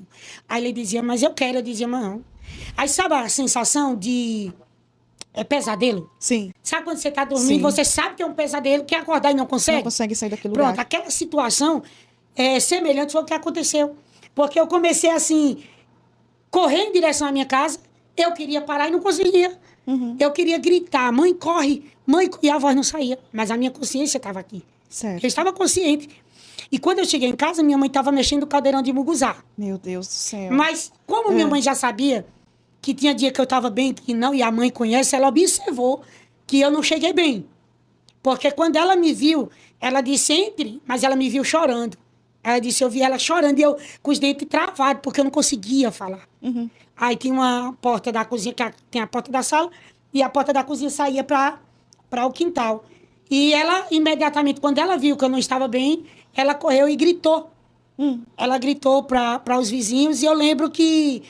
Aí ele dizia, mas eu quero. Eu dizia, não. Aí sabe a sensação de pesadelo? Sim. Sabe quando você está dormindo, Sim. você sabe que é um pesadelo, quer acordar e não consegue? Não consegue sair daquele Pronto, lugar. aquela situação semelhante foi o que aconteceu. Porque eu comecei assim, correr em direção à minha casa, eu queria parar e não conseguia. Eu queria gritar, mãe, corre, mãe, e a voz não saía. Mas a minha consciência estava aqui. Certo. Eu estava consciente. E quando eu cheguei em casa, minha mãe estava mexendo no caldeirão de muguzá. Meu Deus do céu. Mas como minha mãe já sabia que tinha dia que eu estava bem, que não, e a mãe conhece, ela observou que eu não cheguei bem. Porque quando ela me viu, ela disse, entre, mas ela me viu chorando. Ela disse, eu vi ela chorando e eu com os dentes travados, porque eu não conseguia falar. Aí tinha uma porta da cozinha, que tem a porta da sala, e a porta da cozinha saía para o quintal. E ela, imediatamente, quando ela viu que eu não estava bem, ela correu e gritou. Ela gritou para os vizinhos, e eu lembro que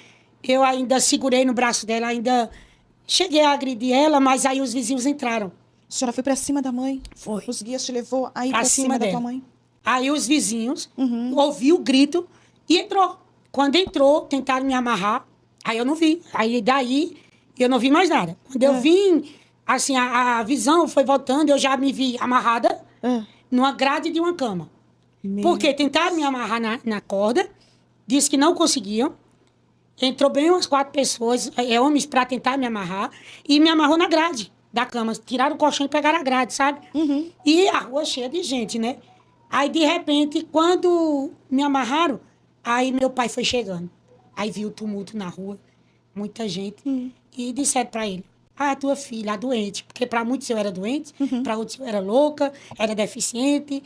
eu ainda segurei no braço dela, ainda cheguei a agredir ela, mas aí os vizinhos entraram. A senhora foi para cima da mãe? Foi. Os guias te levou aí Pra para cima da dela. tua mãe? Aí os vizinhos ouviram o grito e entrou. Quando entrou, tentaram me amarrar, aí eu não vi. Aí daí eu não vi mais nada. Quando eu vim, assim, a visão foi voltando, eu já me vi amarrada numa grade de uma cama. Porque tentaram me amarrar na corda, disse que não conseguiam. Entrou bem umas 4 pessoas, homens, para tentar me amarrar, e me amarrou na grade da cama. Tiraram o colchão e pegaram a grade, sabe? E a rua cheia de gente, né? Aí, de repente, quando me amarraram, aí meu pai foi chegando. Aí viu o tumulto na rua, muita gente, e disseram para ele, a tua filha, a doente, porque para muitos eu era doente, para outros eu era louca, era deficiente,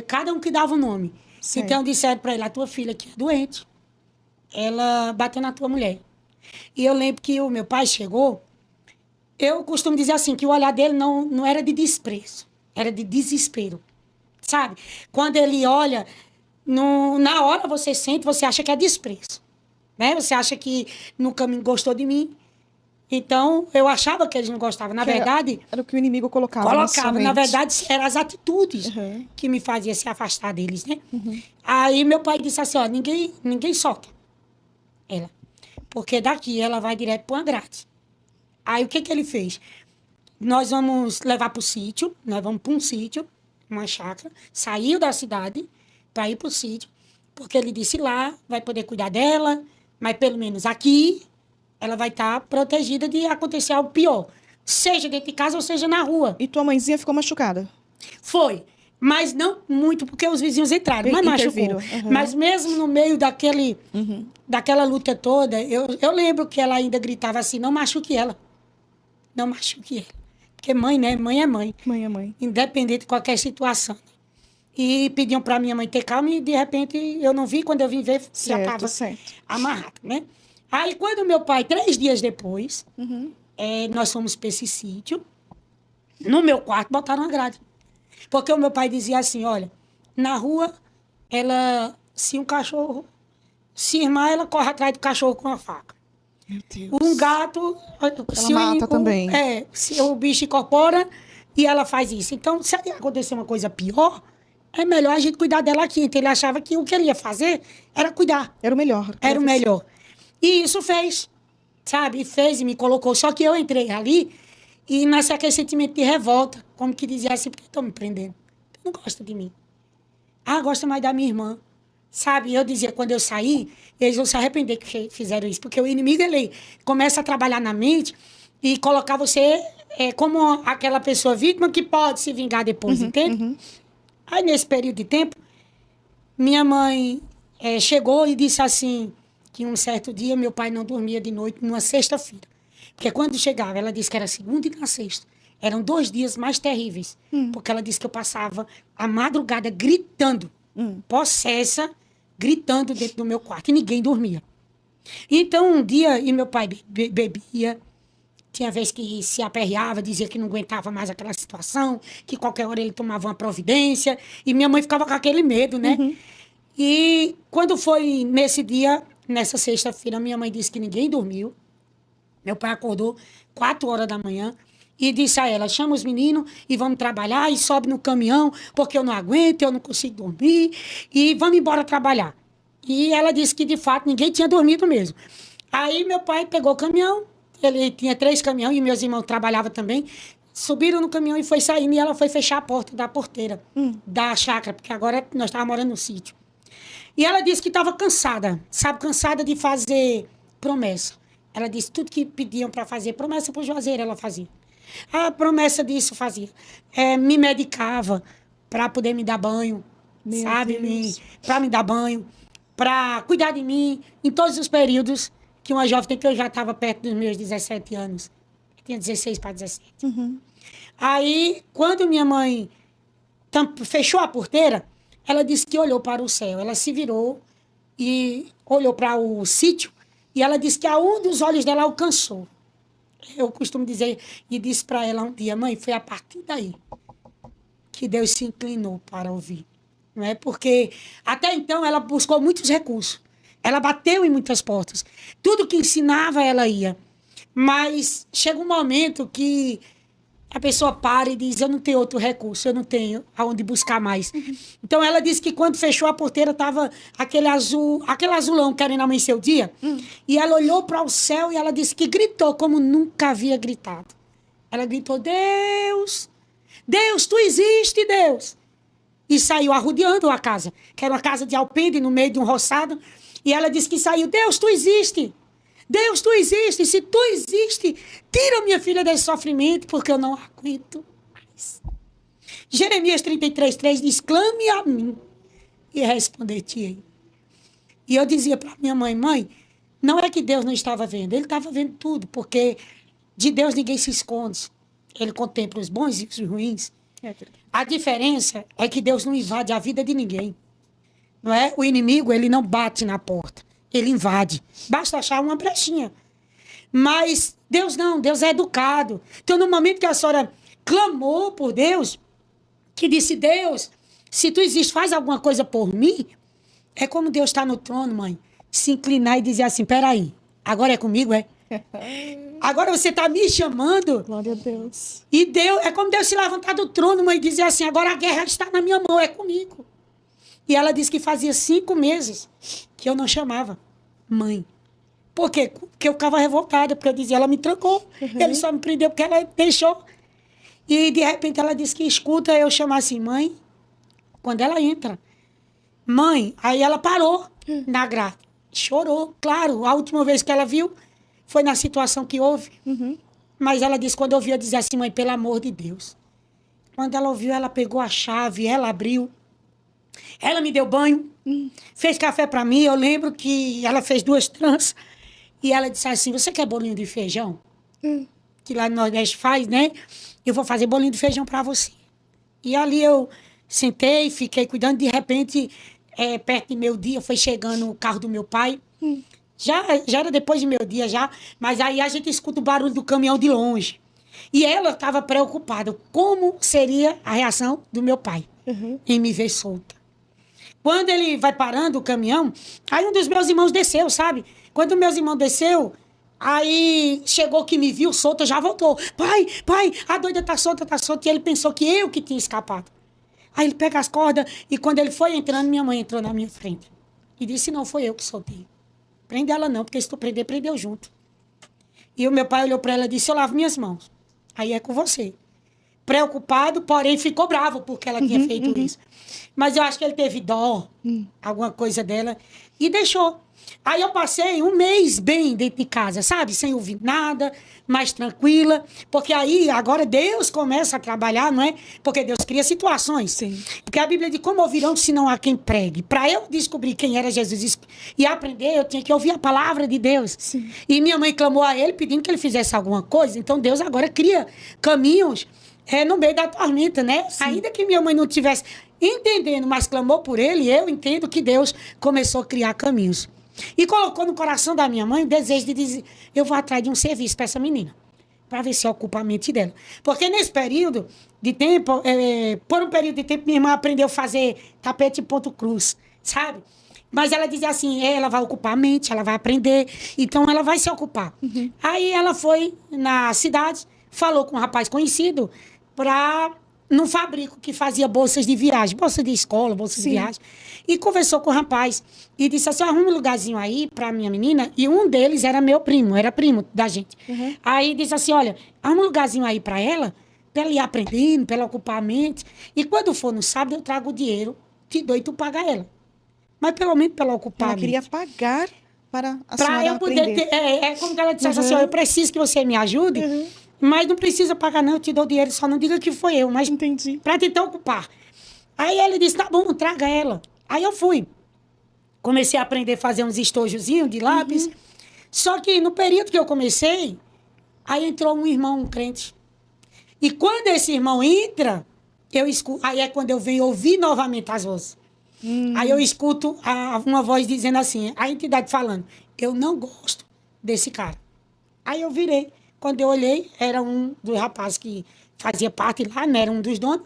cada um que dava um nome. Certo. Então, disseram para ele, a tua filha que é doente, ela bateu na tua mulher. E eu lembro que o meu pai chegou, eu costumo dizer assim, que o olhar dele não era de desprezo, era de desespero. Sabe? Quando ele olha, na hora você sente, você acha que é desprezo. Né? Você acha que nunca me gostou de mim. Então, eu achava que eles não gostavam. Na verdade... Era o que o inimigo colocava na sua mente. Na verdade, eram as atitudes que me faziam se afastar deles, né? Aí meu pai disse assim, ó, ninguém solta ela. Porque daqui ela vai direto para uma grade. Aí o que ele fez? Nós vamos levar para o sítio, nós vamos para um sítio, uma chácara, saiu da cidade para ir para o sítio, porque ele disse lá, vai poder cuidar dela, mas pelo menos aqui ela vai estar protegida de acontecer algo pior, seja dentro de casa ou seja na rua. E tua mãezinha ficou machucada? Foi, mas não muito, porque os vizinhos entraram, mas machucou. Mas mesmo no meio daquela luta toda, eu lembro que ela ainda gritava assim, não machuque ela. Não machuque ela. Porque mãe, né? Mãe é mãe. Mãe é mãe. Independente de qualquer situação. E pediam para minha mãe ter calma e, de repente, eu não vi. Quando eu vim ver, já estava amarrado, né? Aí, quando meu pai, 3 dias depois, nós fomos para esse sítio, no meu quarto, botaram uma grade. Porque o meu pai dizia assim, olha, na rua, se um cachorro se irmar, ela corre atrás do cachorro com a faca. Meu Deus. Um gato... Ela mata também. Se o bicho incorpora e ela faz isso. Então, se acontecer uma coisa pior, é melhor a gente cuidar dela aqui. Então, ele achava que o que ele ia fazer era cuidar. Era o melhor. Era o melhor. E isso fez, sabe? Fez e me colocou. Só que eu entrei ali e nasceu aquele sentimento de revolta. Como que dizia assim, por que estão me prendendo? Não gosta de mim. Gosta mais da minha irmã. Sabe, eu dizia, quando eu saí, eles vão se arrepender que fizeram isso. Porque o inimigo, ele começa a trabalhar na mente e colocar você como aquela pessoa vítima que pode se vingar depois, entende? Aí, nesse período de tempo, minha mãe chegou e disse assim, que um certo dia meu pai não dormia de noite, numa sexta-feira. Porque quando chegava, ela disse que era segunda e na sexta. Eram 2 dias mais terríveis. Porque ela disse que eu passava a madrugada gritando, possessa, gritando dentro do meu quarto, e ninguém dormia. Então, um dia, e meu pai bebia, tinha vez que se aperreava, dizia que não aguentava mais aquela situação, que qualquer hora ele tomava uma providência, e minha mãe ficava com aquele medo, né? E quando foi nesse dia, nessa sexta-feira, minha mãe disse que ninguém dormiu. Meu pai acordou 4 horas da manhã, e disse a ela, chama os meninos e vamos trabalhar, e sobe no caminhão, porque eu não aguento, eu não consigo dormir, e vamos embora trabalhar. E ela disse que, de fato, ninguém tinha dormido mesmo. Aí meu pai pegou o caminhão, ele tinha 3 caminhões, e meus irmãos trabalhavam também, subiram no caminhão e foi saindo, e ela foi fechar a porta da porteira da chácara, porque agora nós estávamos morando no sítio. E ela disse que estava cansada, sabe, cansada de fazer promessa. Ela disse tudo que pediam para fazer. Promessa para o Juazeiro, ela fazia. A promessa disso fazia. Me medicava para poder me dar banho, Meu sabe? Deus. Para me dar banho, para cuidar de mim em todos os períodos que uma jovem tem, que eu já estava perto dos meus 17 anos. Eu tinha 16 para 17. Uhum. Aí, quando minha mãe fechou a porteira, ela disse que olhou para o céu. Ela se virou e olhou para o sítio e ela disse que a um dos olhos dela alcançou. Eu costumo dizer, e disse para ela um dia: mãe, foi a partir daí que Deus se inclinou para ouvir. Não é? Porque até então ela buscou muitos recursos. Ela bateu em muitas portas. Tudo que ensinava, ela ia. Mas chega um momento que a pessoa para e diz: eu não tenho outro recurso, eu não tenho aonde buscar mais. Então, ela disse que quando fechou a porteira, estava aquele azulão querendo amanhecer o dia. E ela olhou para o céu e ela disse que gritou como nunca havia gritado. Ela gritou: Deus, Deus, tu existe, Deus. E saiu arrodeando a casa, que era uma casa de alpendre no meio de um roçado. E ela disse que saiu: Deus, tu existe. Deus, tu existe. Se tu existe, tira minha filha desse sofrimento, porque eu não aguento mais. Jeremias 33:3 diz: clame a mim e responder-te-ei. E eu dizia para minha mãe: mãe, não é que Deus não estava vendo, ele estava vendo tudo, porque de Deus ninguém se esconde. Ele contempla os bons e os ruins. A diferença é que Deus não invade a vida de ninguém. Não é? O inimigo, ele não bate na porta. Ele invade. Basta achar uma brechinha. Mas Deus não. Deus é educado. Então, no momento que a senhora clamou por Deus, que disse: Deus, se tu existes, faz alguma coisa por mim. É como Deus está no trono, mãe. Se inclinar e dizer assim: peraí, agora é comigo, é? Agora você está me chamando. Glória a Deus. E Deus, é como Deus se levantar do trono, mãe, e dizer assim: agora a guerra está na minha mão, é comigo. E ela disse que fazia 5 meses que eu não chamava mãe. Por quê? Porque eu ficava revoltada, porque eu dizia: ela me trancou. Ele só me prendeu porque ela deixou. E, de repente, ela disse que escuta eu chamar assim: mãe. Quando ela entra: mãe. Aí ela parou na grade. Chorou, claro. A última vez que ela viu foi na situação que houve. Mas ela disse, quando ouviu, eu dizia assim: mãe, pelo amor de Deus. Quando ela ouviu, ela pegou a chave, ela abriu. Ela me deu banho, fez café para mim. Eu lembro que ela fez 2 tranças. E ela disse assim: você quer bolinho de feijão? Que lá no Nordeste faz, né? Eu vou fazer bolinho de feijão para você. E ali eu sentei, fiquei cuidando. De repente, perto de meio-dia, foi chegando o carro do meu pai. Já era depois de meio-dia, já. Mas aí a gente escuta o barulho do caminhão de longe. E ela estava preocupada. Como seria a reação do meu pai em me ver solta? Quando ele vai parando o caminhão, aí um dos meus irmãos desceu, sabe? Quando meus irmãos desceu, aí chegou que me viu solta, já voltou. Pai, a doida tá solta. E ele pensou que eu que tinha escapado. Aí ele pega as cordas e quando ele foi entrando, minha mãe entrou na minha frente. E disse: não, foi eu que soltei. Prende ela não, porque se tu prender, prendeu junto. E o meu pai olhou para ela e disse: eu lavo minhas mãos. Aí é com você. Preocupado, porém ficou bravo porque ela tinha feito isso. Mas eu acho que ele teve dó, alguma coisa dela, e deixou. Aí eu passei 1 mês bem dentro de casa, sabe? Sem ouvir nada, mais tranquila. Porque aí, agora, Deus começa a trabalhar, não é? Porque Deus cria situações. Sim. Porque a Bíblia diz: como ouvirão se não há quem pregue? Para eu descobrir quem era Jesus e aprender, eu tinha que ouvir a palavra de Deus. Sim. E minha mãe clamou a ele, pedindo que ele fizesse alguma coisa. Então, Deus agora cria caminhos no meio da tormenta, né? Sim. Ainda que minha mãe não estivesse entendendo, mas clamou por ele, eu entendo que Deus começou a criar caminhos. E colocou no coração da minha mãe o desejo de dizer: eu vou atrás de um serviço para essa menina, para ver se ocupa a mente dela. Porque nesse período de tempo, por um período de tempo, minha irmã aprendeu a fazer tapete ponto cruz, sabe? Mas ela dizia assim: ela vai ocupar a mente, ela vai aprender, então ela vai se ocupar. Aí ela foi na cidade, falou com um rapaz conhecido num fabrico que fazia bolsas de viagem, bolsa de escola, bolsa de viagem, e conversou com o rapaz e disse assim: arruma um lugarzinho aí para minha menina. E um deles era meu primo, era primo da gente. Aí disse assim: olha, arruma um lugarzinho aí para ela ir aprendendo, para ela ocupar a mente, e quando for no sábado eu trago o dinheiro, te dou e tu paga ela. Mas pelo menos para ela ocupar Ela a queria mente. pagar para a Para senhora eu poder aprender. ter. É como que ela dissesse assim: ó, eu preciso que você me ajude, mas não precisa pagar, não. Eu te dou dinheiro, só não diga que foi eu, mas Entendi. para tentar ocupar. Aí ele disse: tá bom, traga ela. Aí eu fui. Comecei a aprender a fazer uns estojozinhos de lápis. Só que no período que eu comecei, aí entrou um irmão, um crente. E quando esse irmão entra, eu escuto. Aí é quando eu venho ouvir novamente as vozes. Aí eu escuto uma voz dizendo assim, a entidade falando: eu não gosto desse cara. Aí eu virei. Quando eu olhei, era um dos rapazes que fazia parte lá, né? Era um dos donos.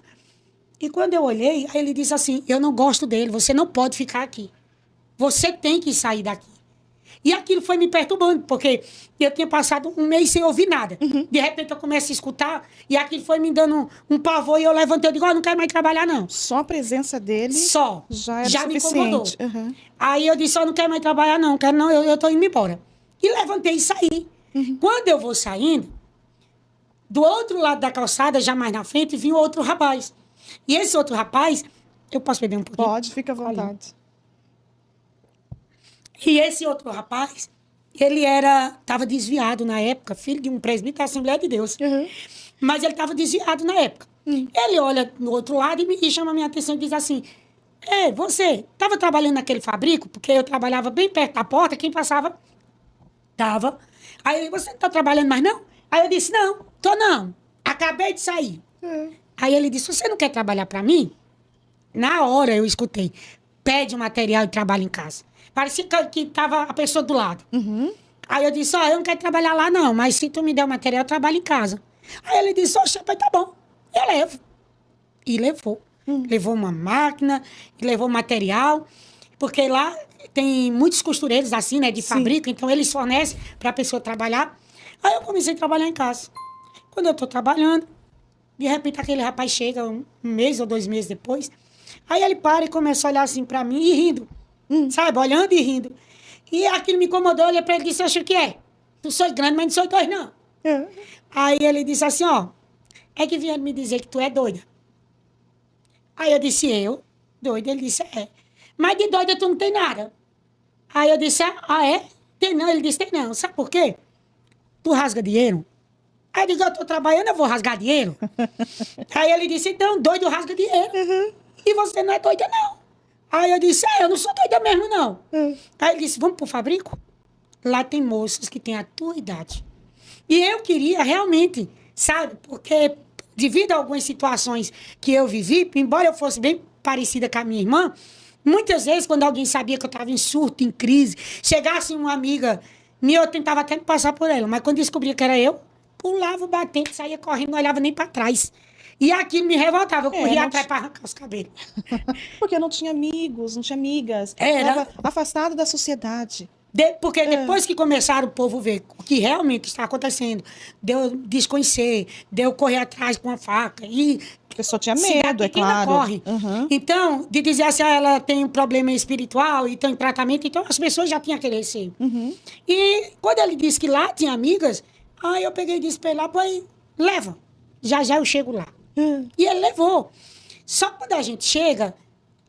E quando eu olhei, aí ele disse assim: eu não gosto dele, você não pode ficar aqui. Você tem que sair daqui. E aquilo foi me perturbando, porque eu tinha passado um mês sem ouvir nada. De repente eu começo a escutar, e aquilo foi me dando um pavor, e eu levantei e digo: não quero mais trabalhar, não. Só a presença dele Só. já era me incomodou. suficiente. Uhum. Aí eu disse: eu não quero mais trabalhar, não. Quero não, eu tô indo embora. E levantei e saí. Quando eu vou saindo, do outro lado da calçada, já mais na frente, vinha outro rapaz. E esse outro rapaz, eu posso beber um pouquinho? Pode, fica à vontade. E esse outro rapaz, ele estava desviado na época, filho de um presbítero da Assembleia de Deus. Mas ele estava desviado na época. Ele olha no outro lado e chama a minha atenção e diz assim: você estava trabalhando naquele fabrico? Porque eu trabalhava bem perto da porta, quem passava estava. Aí ele: você não está trabalhando mais não? Aí eu disse: não, tô não. Acabei de sair. Aí ele disse: você não quer trabalhar para mim? Na hora eu escutei: pede o material e trabalha em casa. Parecia que estava a pessoa do lado. Aí eu disse: eu não quero trabalhar lá não, mas se tu me der o material, eu trabalho em casa. Aí ele disse: oxe, tá bom, eu levo. E levou. Levou uma máquina, levou material, porque lá tem muitos costureiros assim, né, de fábrica, então eles fornecem para a pessoa trabalhar. Aí eu comecei a trabalhar em casa. Quando eu estou trabalhando, de repente aquele rapaz chega um mês ou 2 meses depois, aí ele para e começa a olhar assim para mim e rindo. Sabe, olhando e rindo. E aquilo me incomodou, eu olhei para ele e disse: acho que é. Tu sou grande, mas não sou dois, não. Aí ele disse assim: é que vieram me dizer que tu é doida. Aí eu disse: eu? Doida? Ele disse: é. Mas de doida tu não tem nada. Aí eu disse: é? Tem não? Ele disse: tem não. Sabe por quê? Tu rasga dinheiro? Aí eu digo: eu tô trabalhando, eu vou rasgar dinheiro. Aí ele disse: então, doido rasga dinheiro. E você não é doida, não. Aí eu disse: eu não sou doida mesmo, não. Aí ele disse: vamos pro fabrico? Lá tem moças que têm a tua idade. E eu queria realmente, sabe, porque devido a algumas situações que eu vivi, embora eu fosse bem parecida com a minha irmã, muitas vezes quando alguém sabia que eu estava em surto, em crise, chegasse uma amiga minha, eu tentava até me passar por ela, mas quando descobria que era eu, pulava o batente, saía correndo, não olhava nem para trás. E aquilo me revoltava, eu corria atrás para arrancar os cabelos. Porque não tinha amigos, não tinha amigas. Era. Estava afastado da sociedade. Porque depois que começaram o povo ver o que realmente está acontecendo, deu desconhecer, deu correr atrás com a faca. E A pessoa tinha cidade medo, é pequena claro. corre. Então, de dizer assim: ela tem um problema espiritual e está em tratamento, então as pessoas já tinham aquele receio. E quando ele disse que lá tinha amigas, aí eu peguei e disse para ele: pois leva, já já eu chego lá. E ele levou. Só quando a gente chega,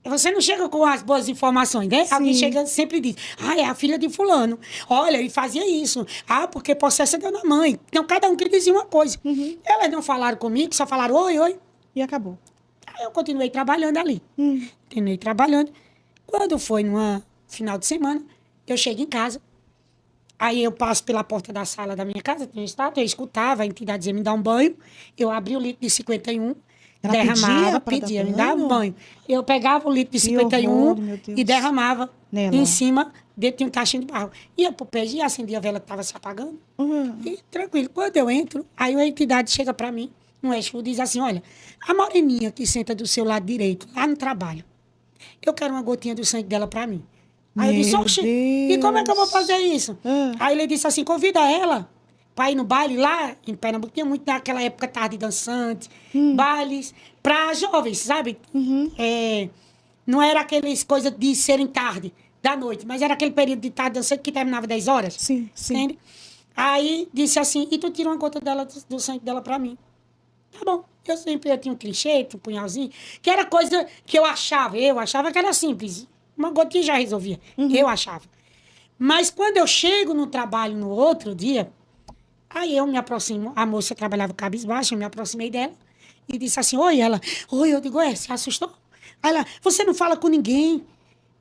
você não chega com as boas informações, né? Sim. Alguém chega e sempre diz: é a filha de fulano. Olha, ele fazia isso. Porque processo deu na mãe. Então, cada um queria dizer uma coisa. Elas não falaram comigo, só falaram oi, oi. E acabou. Aí eu continuei trabalhando ali. Continuei trabalhando. Quando foi numa final de semana, eu chego em casa. Aí eu passo pela porta da sala da minha casa, tem um estátua, eu escutava a entidade dizer: me dá um banho. Eu abri o litro de 51, Ela derramava, pedia me pra dar dava um banho. Eu pegava o litro de Que 51 horror, meu Deus. e derramava Nela. em cima, dentro de um caixinho de barro. Ia pro pé e acendia a vela que estava se apagando. E tranquilo. Quando eu entro, aí a entidade chega para mim, no Exu, diz assim: olha, a moreninha que senta do seu lado direito, lá no trabalho, eu quero uma gotinha do sangue dela para mim. Aí eu disse: Meu oxe, e como é que eu vou fazer isso? Aí ele disse assim: convida ela para ir no baile lá em Pernambuco. Tinha muito naquela época tarde dançante, bailes para jovens, sabe? Não era aquelas coisas de serem tarde da noite, mas era aquele período de tarde dançante que terminava 10 horas. Sim, sim. Entende? Aí disse assim: e tu tira uma gota dela, do sangue dela para mim. Tá bom. Eu tinha um trinchete, um punhalzinho, que era coisa que eu achava que era simples. Uma gotinha já resolvia. Eu achava. Mas quando eu chego no trabalho no outro dia, aí eu me aproximo, a moça trabalhava cabisbaixo, eu me aproximei dela e disse assim, oi, ela, oi, eu digo, você assustou? Aí ela, você não fala com ninguém.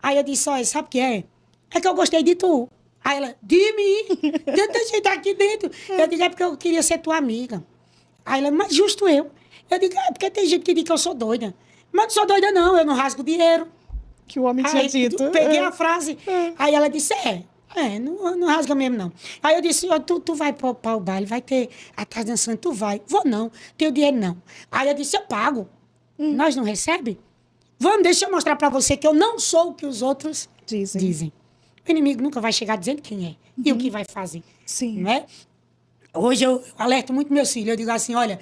Aí eu disse, olha, sabe o que é? É que eu gostei de tu. Aí ela, de mim? Tanta gente aqui dentro. Eu digo, é porque eu queria ser tua amiga. Aí ela, mas justo eu. Eu digo, é porque tem gente que diz que eu sou doida. Mas não sou doida não, eu não rasgo dinheiro. Que o homem tinha dito. Peguei a frase. Aí ela disse, não rasga mesmo, não. Aí eu disse, tu vai para o baile, vai ter a tarde dançando, tu vai. Vou não, tenho dinheiro não. Aí eu disse, eu pago. Nós não recebe? Vamos, deixa eu mostrar para você que eu não sou o que os outros dizem. O inimigo nunca vai chegar dizendo quem é e o que vai fazer. Sim. Não é? Hoje eu alerto muito meus filhos, eu digo assim, olha,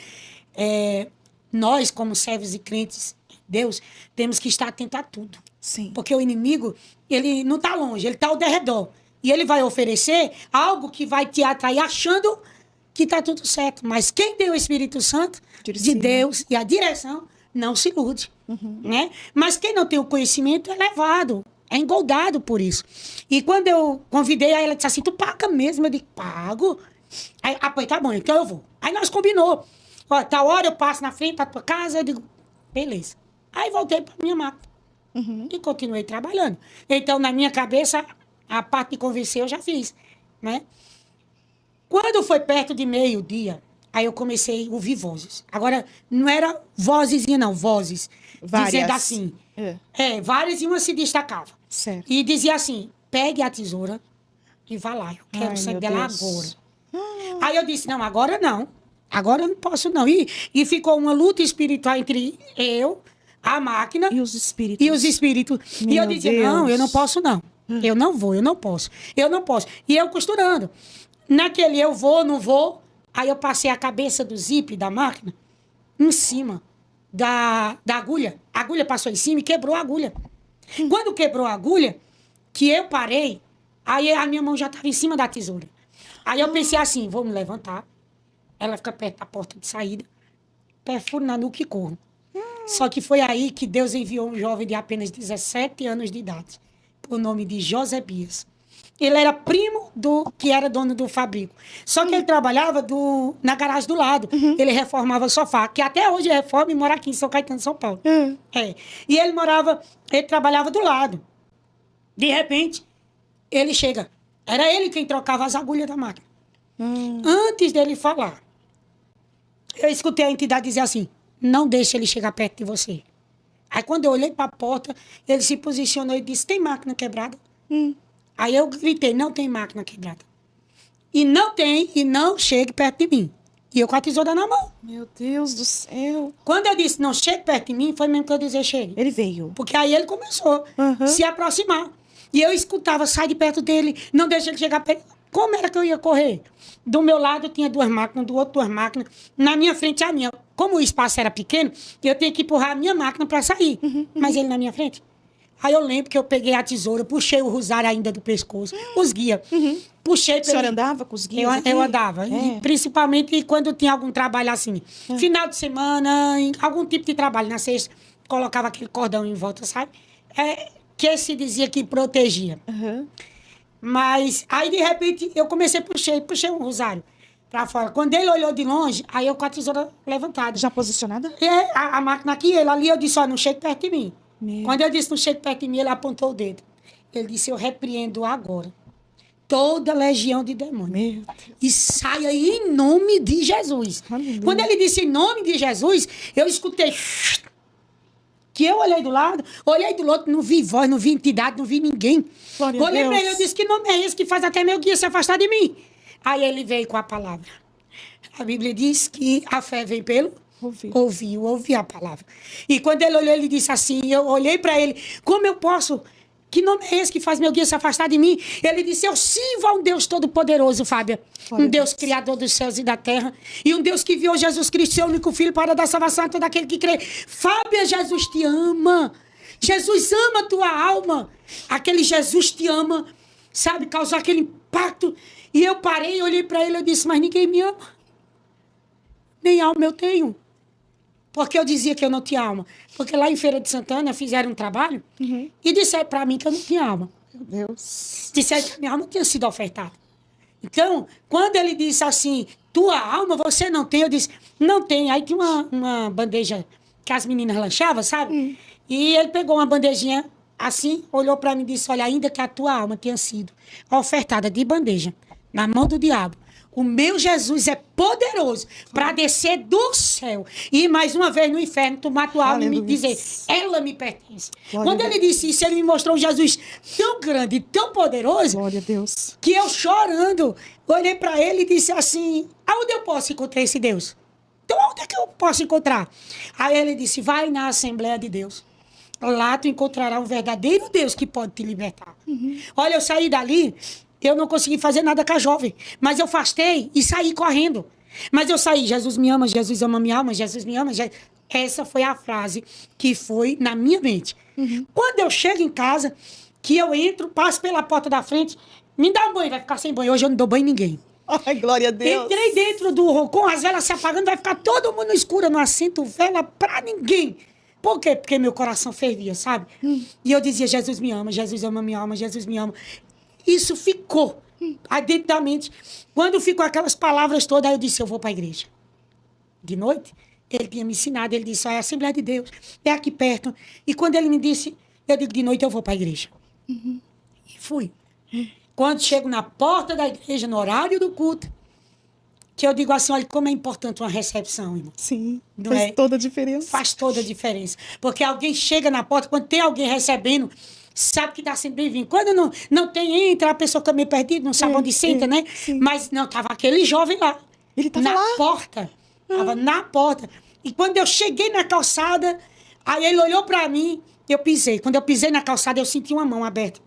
nós como servos e crentes de Deus, temos que estar atentos a tudo. Sim. Porque o inimigo, ele não está longe, ele está ao derredor. E ele vai oferecer algo que vai te atrair achando que está tudo certo. Mas quem tem o Espírito Santo de Deus e a direção, não se ilude. Né? Mas quem não tem o conhecimento é levado, é engoldado por isso. E quando eu convidei, aí ela disse assim, tu paga mesmo? Eu digo, pago. Aí, tá bom, então eu vou. Aí nós combinou. Ó, tal hora eu passo na frente da tua casa, eu digo, beleza. Aí voltei para minha máquina. E continuei trabalhando. Então, na minha cabeça, a parte de convencer eu já fiz, né? Quando foi perto de meio-dia, aí eu comecei a ouvir vozes. Agora, não era vozezinha, não, vozes. Várias. Dizendo assim. Várias e uma se destacava. Certo. E dizia assim, pegue a tesoura e vá lá. Eu quero o sangue dela agora. Aí eu disse, não, agora não. Agora eu não posso, não. E ficou uma luta espiritual entre eu, a máquina e os espíritos. E eu dizia, Deus. não, eu não posso, não. Eu não vou, eu não posso. Eu não posso. E eu costurando. Naquele eu vou, não vou. Aí eu passei a cabeça do zíper da máquina em cima da agulha. A agulha passou em cima e quebrou a agulha. Quando quebrou a agulha, que eu parei, aí a minha mão já estava em cima da tesoura. Aí eu pensei assim, vou me levantar. Ela fica perto da porta de saída. Perfuro na nuca e corro. Só que foi aí que Deus enviou um jovem de apenas 17 anos de idade, por nome de Josebias. Ele era primo do que era dono do fabrico. Só que ele trabalhava na garagem do lado. Ele reformava sofá, que até hoje reforma e mora aqui em São Caetano, São Paulo. E ele trabalhava do lado. De repente, ele chega. Era ele quem trocava as agulhas da máquina. Antes dele falar, eu escutei a entidade dizer assim, não deixe ele chegar perto de você. Aí quando eu olhei para a porta, ele se posicionou e disse, tem máquina quebrada? Aí eu gritei, não tem máquina quebrada. E não tem, e não chegue perto de mim. E eu com a tesoura na mão. Meu Deus do céu. Quando eu disse, não chegue perto de mim, foi mesmo que eu disse, chegue. Ele veio. Porque aí ele começou a se aproximar. E eu escutava, sai de perto dele, não deixa ele chegar perto. Como era que eu ia correr? Do meu lado tinha 2 máquinas, do outro 2 máquinas. Na minha frente a minha. Como o espaço era pequeno, eu tinha que empurrar a minha máquina para sair. Mas ele na minha frente. Aí eu lembro que eu peguei a tesoura, puxei o rosário ainda do pescoço, os guias. Puxei. A senhora andava com os guias? Eu andava. E principalmente quando tinha algum trabalho assim. Final de semana, algum tipo de trabalho. Na sexta, colocava aquele cordão em volta, sabe? Que se dizia que protegia. Mas aí, de repente, eu comecei a puxei um rosário para fora. Quando ele olhou de longe, aí eu com a tesoura levantada. Já posicionada? A máquina aqui, ele ali, eu disse, ó, não chegue perto de mim. Quando eu disse, não chegue perto de mim, ele apontou o dedo. Ele disse, eu repreendo agora toda legião de demônios. E saia em nome de Jesus. Aleluia. Quando ele disse em nome de Jesus, eu escutei... Que eu olhei do lado, olhei do outro, não vi voz, não vi entidade, não vi ninguém. Olhei para ele, eu disse, que nome é esse que faz até meu guia se afastar de mim? Aí ele veio com a palavra. A Bíblia diz que a fé vem pelo ouvir a palavra. E quando ele olhou, ele disse assim, eu olhei para ele, como eu posso? Que nome é esse que faz meu guia se afastar de mim? Ele disse, eu sirvo a um Deus todo-poderoso, Fábia. Um Deus criador dos céus e da terra. E um Deus que enviou Jesus Cristo, seu único filho, para dar salvação a todo aquele que crê. Fábia, Jesus te ama. Jesus ama a tua alma. Aquele Jesus te ama, sabe, causar aquele impacto. E eu parei, olhei para ele e disse, mas ninguém me ama. Nem alma eu tenho. Porque eu dizia que eu não tinha alma. Porque lá em Feira de Santana fizeram um trabalho e disseram para mim que eu não tinha alma. Meu Deus. Disseram que a minha alma tinha sido ofertada. Então, quando ele disse assim, tua alma você não tem, eu disse, não tem. Aí tinha uma bandeja que as meninas lanchavam, sabe? E ele pegou uma bandejinha assim, olhou para mim e disse, olha, ainda que a tua alma tenha sido ofertada de bandeja na mão do diabo, o meu Jesus é poderoso para descer do céu e ir mais uma vez no inferno, tomar tua alma e me dizer, ela me pertence. Glória Quando ele disse isso, ele me mostrou um Jesus tão grande e tão poderoso, Glória a Deus. que eu chorando, olhei para ele e disse assim, aonde eu posso encontrar esse Deus? Então, onde é que eu posso encontrar? Aí ele disse, vai na Assembleia de Deus. Lá tu encontrará um verdadeiro Deus que pode te libertar. Olha, eu saí dali, eu não consegui fazer nada com a jovem, mas eu fastei e saí correndo. Mas eu saí, Jesus me ama, Jesus ama minha alma, Jesus me ama. Essa foi a frase que foi na minha mente. Quando eu chego em casa, que eu entro, passo pela porta da frente, me dá um banho, vai ficar sem banho. Hoje eu não dou banho em ninguém. Ai, glória a Deus. Entrei dentro do com as velas se apagando, vai ficar todo mundo no escuro, eu não acendo vela pra ninguém. Por quê? Porque meu coração fervia, sabe? E eu dizia, Jesus me ama, Jesus ama minha alma, Jesus me ama. Isso ficou aí dentro da mente. Quando ficou aquelas palavras todas, aí eu disse, eu vou para a igreja. De noite, ele tinha me ensinado, ele disse, é a Assembleia de Deus, é aqui perto. E quando ele me disse, eu digo, de noite eu vou para a igreja. E fui. Quando chego na porta da igreja, no horário do culto, que eu digo assim, olha, como é importante uma recepção, irmão. Sim, Não faz é? toda a diferença. Faz toda a diferença. Porque alguém chega na porta, quando tem alguém recebendo, sabe que está sendo bem-vindo. Quando não tem, entra a pessoa que é meio perdida, não sabe onde senta, né? Sim. Mas não, estava aquele jovem lá. Ele estava na lá? porta. Estava na porta. E quando eu cheguei na calçada, aí ele olhou para mim, eu pisei. Quando eu pisei na calçada, eu senti uma mão aberta.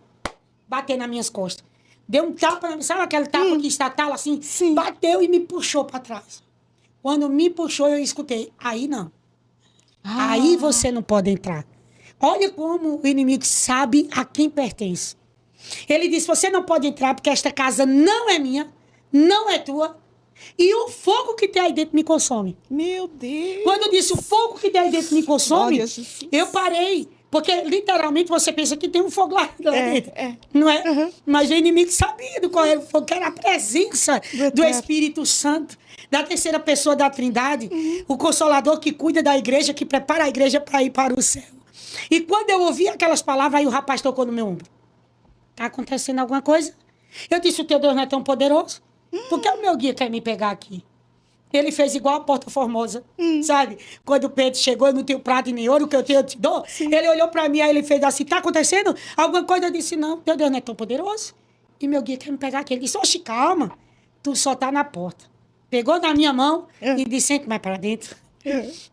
Bater nas minhas costas. Deu um tapa, sabe aquele tapa que estatala assim? Sim. Bateu e me puxou para trás. Quando me puxou, eu escutei. Aí não. Aí você não pode entrar. Olha como o inimigo sabe a quem pertence. Ele disse, você não pode entrar porque esta casa não é minha, não é tua, e o fogo que tem aí dentro me consome. Meu Deus. Quando eu disse o fogo que tem aí dentro me consome, Glória a Jesus. eu parei. Porque, literalmente, você pensa que tem um fogo lá dentro. Não é? Mas o inimigo sabia do qual era o fogo, que era a presença do Espírito Santo, da terceira pessoa da Trindade, o Consolador que cuida da igreja, que prepara a igreja para ir para o céu. E quando eu ouvi aquelas palavras, aí o rapaz tocou no meu ombro. Está acontecendo alguma coisa? Eu disse, o teu Deus não é tão poderoso? Por que o meu guia quer me pegar aqui? Ele fez igual a Porta Formosa, sabe? Quando Pedro chegou, eu não tenho prata e nem ouro, o que eu tenho eu te dou. Ele olhou para mim, aí ele fez assim, está acontecendo alguma coisa? Eu disse, não, teu Deus não é tão poderoso. E meu guia quer me pegar aqui. Ele disse, oxe, calma, tu só tá na porta. Pegou na minha mão e disse, entra mais para dentro.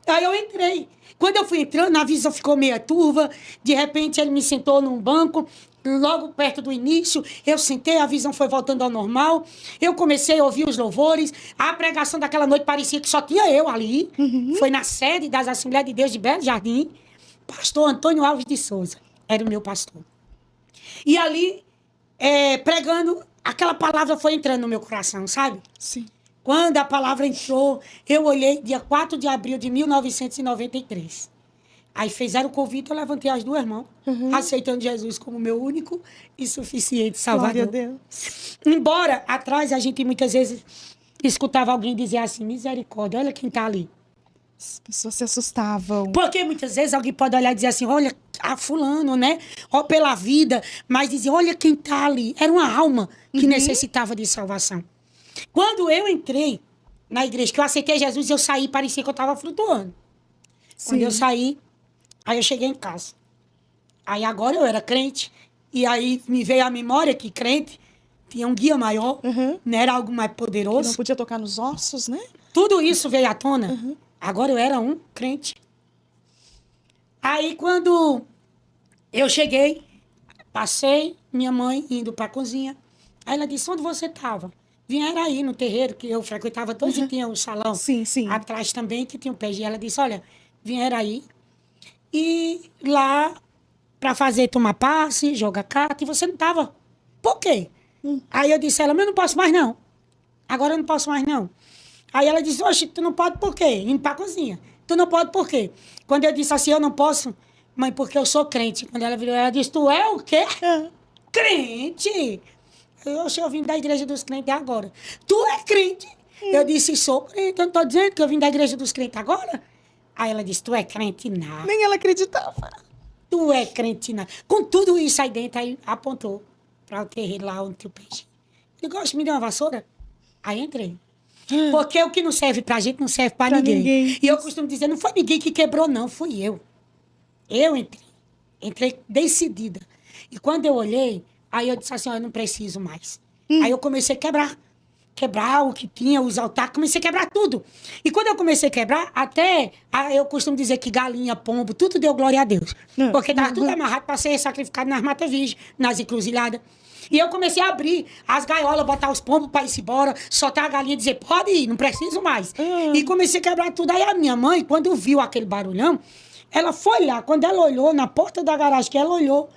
Aí eu entrei. Quando eu fui entrando, a visão ficou meia turva. De repente, ele me sentou num banco, logo perto do início. Eu sentei, a visão foi voltando ao normal. Eu comecei a ouvir os louvores. A pregação daquela noite parecia que só tinha eu ali. Foi na sede das Assembleias de Deus de Belo Jardim. Pastor Antônio Alves de Souza era o meu pastor. E ali, pregando, aquela palavra foi entrando no meu coração, sabe? Sim. Quando a palavra entrou, eu olhei dia 4 de abril de 1993. Aí fizeram o convite, eu levantei as duas mãos, aceitando Jesus como meu único e suficiente Salvador. Glória a Deus. Embora atrás a gente muitas vezes escutava alguém dizer assim, misericórdia, olha quem está ali. As pessoas se assustavam. Porque muitas vezes alguém pode olhar e dizer assim, olha, a fulano, né? Ó, pela vida, mas dizer, olha quem está ali. Era uma alma que necessitava de salvação. Quando eu entrei na igreja, que eu aceitei Jesus, eu saí, parecia que eu estava flutuando. Sim. Quando eu saí, aí eu cheguei em casa. Aí agora eu era crente, e aí me veio à memória que crente tinha um guia maior, né? Era algo mais Que poderoso. não podia tocar nos ossos, né? Tudo isso veio à tona. Agora eu era um crente. Aí quando eu cheguei, passei, minha mãe indo para a cozinha. Aí ela disse, onde você estava? Vieram aí no terreiro, que eu frequentava todos e tinha um salão. Sim, sim. Atrás também, que tinha um pé. E ela disse, olha, vieram aí. E lá, para fazer tomar passe, jogar carta, e você não estava. Por quê? Aí eu disse a ela, mas eu não posso mais não. Agora eu não posso mais não. Aí ela disse, oxe, tu não pode por quê? Indo para a cozinha. Tu não pode por quê? Quando eu disse assim, eu não posso, mãe, porque eu sou crente. Quando ela virou, ela disse, tu é o quê? crente? Eu vim da igreja dos crentes agora. Tu é crente? Eu disse, sou crente. Eu não tô dizendo que eu vim da igreja dos crentes agora? Aí ela disse, tu é crente? Não. Nem ela acreditava. Tu é crente? Não. Com tudo isso aí dentro, aí apontou para o terreiro lá onde eu peixe. Eu gosto, me deu uma vassoura. Aí entrei. Porque o que não serve pra gente não serve pra ninguém. E eu costumo dizer, não foi ninguém que quebrou, não, fui eu. Eu entrei. Entrei decidida. E quando eu olhei, aí eu disse assim, eu não preciso mais. Aí eu comecei a quebrar. Quebrar o que tinha, os altares, comecei a quebrar tudo. E quando eu comecei a quebrar, eu costumo dizer que galinha, pombo, tudo deu glória a Deus. Porque estava tudo amarrado para ser sacrificado nas matas virgens, nas encruzilhadas. E eu comecei a abrir as gaiolas, botar os pombos para ir embora, soltar a galinha e dizer, pode ir, não preciso mais. E comecei a quebrar tudo. Aí a minha mãe, quando viu aquele barulhão, ela foi lá. Quando ela olhou na porta da garagem, que ela olhou,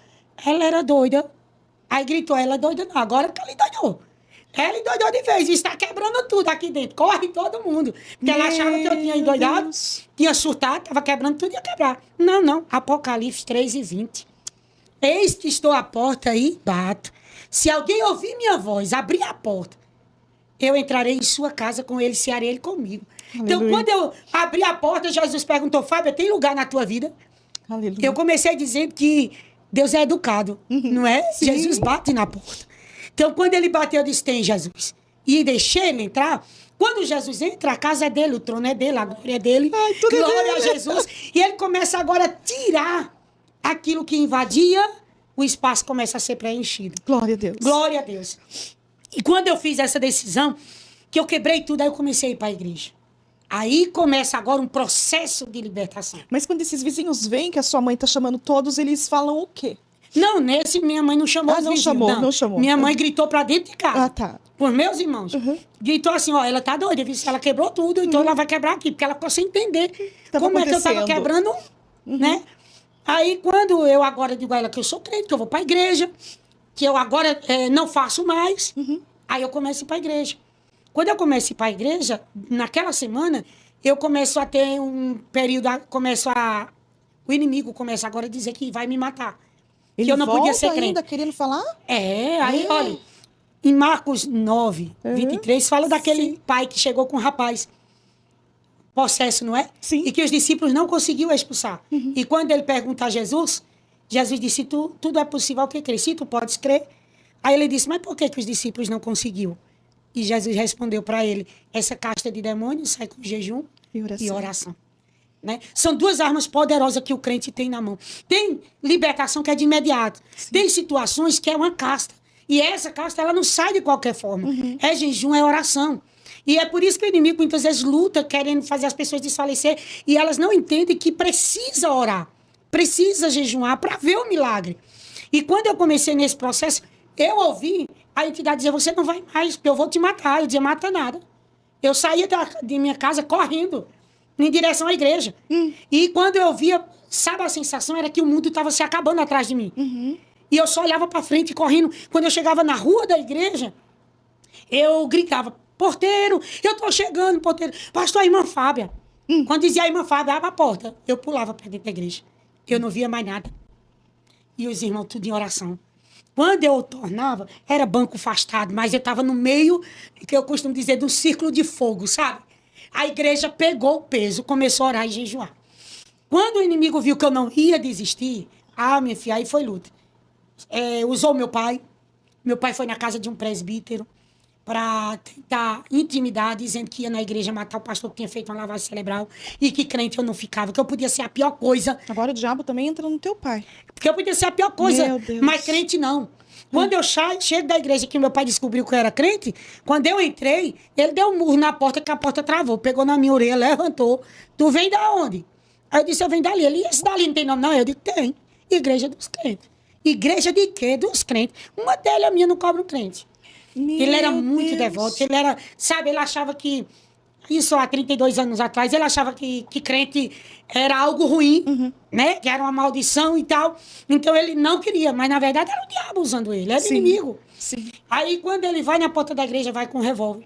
ela era doida. Aí gritou, ela é doida não, agora que ela endoidou. Ela endoidou de vez, está quebrando tudo aqui dentro. Corre todo mundo. Porque ela achava que eu tinha endoidado, tinha surtado, estava quebrando tudo e ia quebrar. Não, não. Apocalipse 3:20. Eis que estou à porta e bato. Se alguém ouvir minha voz, abrir a porta, eu entrarei em sua casa com ele, cearei ele comigo. Aleluia. Então, quando eu abri a porta, Jesus perguntou, Fábio, tem lugar na tua vida? Aleluia. Eu comecei dizendo que Deus é educado, não é? Sim. Jesus bate na porta. Então, quando ele bateu, eu disse, tem Jesus. E deixei ele entrar. Quando Jesus entra, a casa é dele, o trono é dele, a glória é dele. Ai, glória a Jesus. E ele começa agora a tirar aquilo que invadia, o espaço começa a ser preenchido. Glória a Deus. Glória a Deus. E quando eu fiz essa decisão, que eu quebrei tudo, aí eu comecei a ir para a igreja. Aí começa agora um processo de libertação. Mas quando esses vizinhos veem que a sua mãe está chamando todos, eles falam o quê? Não, minha mãe não chamou os vizinhos. Não chamou. Minha mãe gritou pra dentro de casa. Ah, tá. Por meus irmãos. Gritou assim, ó, ela tá doida, ela quebrou tudo, então ela vai quebrar aqui, porque ela ficou sem entender como é que eu tava quebrando, né? Aí, quando eu agora digo a ela que eu sou crente, que eu vou pra igreja, que eu agora não faço mais, aí eu começo a ir pra igreja. Quando eu começo a ir pra igreja, naquela semana, eu começo a ter um período, o inimigo começa agora a dizer que vai me matar. Ele que eu não podia ser ainda crente. Querendo falar? Aí, olha, em Marcos 9:23, fala daquele pai que chegou com um rapaz possesso, não é? Sim. E que os discípulos não conseguiam expulsar. E quando ele pergunta a Jesus, Jesus disse, tudo é possível ao que crer. Se tu podes crer. Aí ele disse, mas por que os discípulos não conseguiam? E Jesus respondeu para ele, essa casta de demônios sai com jejum e oração. Né? São duas armas poderosas que o crente tem na mão. Tem libertação que é de imediato. Sim. Tem situações que é uma casta. E essa casta, ela não sai de qualquer forma. É jejum, é oração. E é por isso que o inimigo muitas vezes luta, querendo fazer as pessoas desfalecer. E elas não entendem que precisa orar. Precisa jejuar para ver o milagre. E quando eu comecei nesse processo, eu ouvi a entidade dizer, você não vai mais, porque eu vou te matar. Eu dizia, mata nada. Eu saía de minha casa correndo em direção à igreja. E quando eu via, sabe, a sensação era que o mundo estava se acabando atrás de mim. E eu só olhava para frente correndo. Quando eu chegava na rua da igreja, eu gritava, porteiro, eu tô chegando, porteiro. Pastor, a irmã Fábia. Quando dizia a irmã Fábia, abre a porta, eu pulava para dentro da igreja. Eu não via mais nada. E os irmãos tudo em oração. Quando eu tornava, era banco afastado, mas eu estava no meio, que eu costumo dizer, de um círculo de fogo, sabe? A igreja pegou o peso, começou a orar e jejuar. Quando o inimigo viu que eu não ia desistir, minha filha, aí foi luta. Usou meu pai. Meu pai foi na casa de um presbítero para tentar intimidar, dizendo que ia na igreja matar o pastor que tinha feito uma lavagem cerebral e que crente eu não ficava, que eu podia ser a pior coisa. Agora o diabo também entra no teu pai. Porque eu podia ser a pior coisa, mas crente não. Quando eu chego da igreja que meu pai descobriu que eu era crente, quando eu entrei, ele deu um murro na porta, que a porta travou, pegou na minha orelha, levantou. Tu vem da onde? Aí eu disse, eu venho dali. Ele, esse dali não tem nome? Não, eu digo, tem. Igreja dos crentes. Igreja de quê? Dos crentes. Uma dela, a minha, não cobra um crente. Ele era muito devoto, ele era, sabe, ele achava que, isso há 32 anos atrás, ele achava que crente era algo ruim, né? Que era uma maldição e tal. Então ele não queria, mas na verdade era o diabo usando ele, era inimigo. Sim. Aí quando ele vai na porta da igreja, vai com um revólver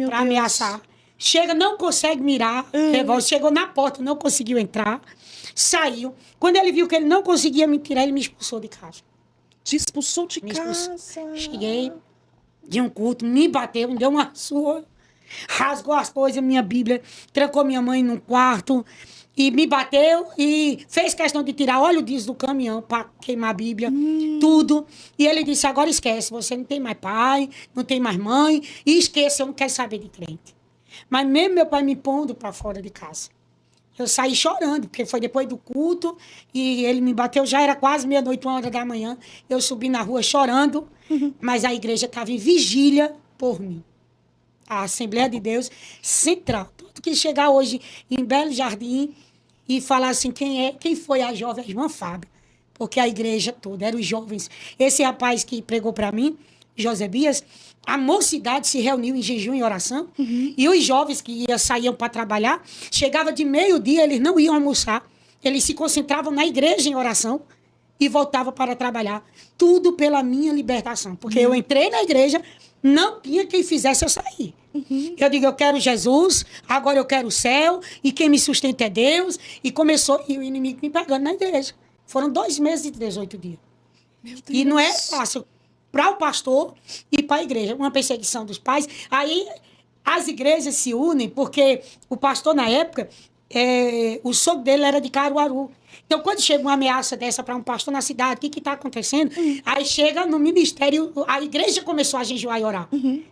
pra ameaçar. Chega, não consegue mirar, revólver, chegou na porta, não conseguiu entrar, saiu. Quando ele viu que ele não conseguia me tirar, ele me expulsou de casa. Te expulsou de Me casa. expulsou. Cheguei de um culto, me bateu, me deu uma surra, rasgou as coisas, minha Bíblia, trancou minha mãe num quarto e me bateu e fez questão de tirar óleo diesel do caminhão para queimar a Bíblia, tudo. E ele disse, agora esquece, você não tem mais pai, não tem mais mãe, e esqueça, eu não quero saber de crente. Mas mesmo meu pai me pondo para fora de casa. Eu saí chorando, porque foi depois do culto e ele me bateu, já era quase meia-noite, 1 hora da manhã. Eu subi na rua chorando, mas a igreja estava em vigília por mim. A Assembleia de Deus Central. Tudo que chegar hoje em Belo Jardim e falar assim, quem foi a jovem? A irmã Fábio. Porque a igreja toda, eram os jovens. Esse rapaz que pregou para mim, Josebias, a mocidade se reuniu em jejum e oração. E os jovens que saíam para trabalhar, chegava de meio-dia, eles não iam almoçar. Eles se concentravam na igreja em oração e voltavam para trabalhar. Tudo pela minha libertação. Porque eu entrei na igreja, não tinha quem fizesse eu sair. Eu digo, eu quero Jesus, agora eu quero o céu, e quem me sustenta é Deus. E começou, e o inimigo me pegando na igreja. Foram 2 meses e 18 dias. Meu Deus. E não é fácil para o pastor e para a igreja. Uma perseguição dos pais. Aí as igrejas se unem, porque o pastor, na época, o sogro dele era de Caruaru. Então, quando chega uma ameaça dessa para um pastor na cidade, o que está acontecendo? Aí chega no ministério, a igreja começou a jejuar e orar.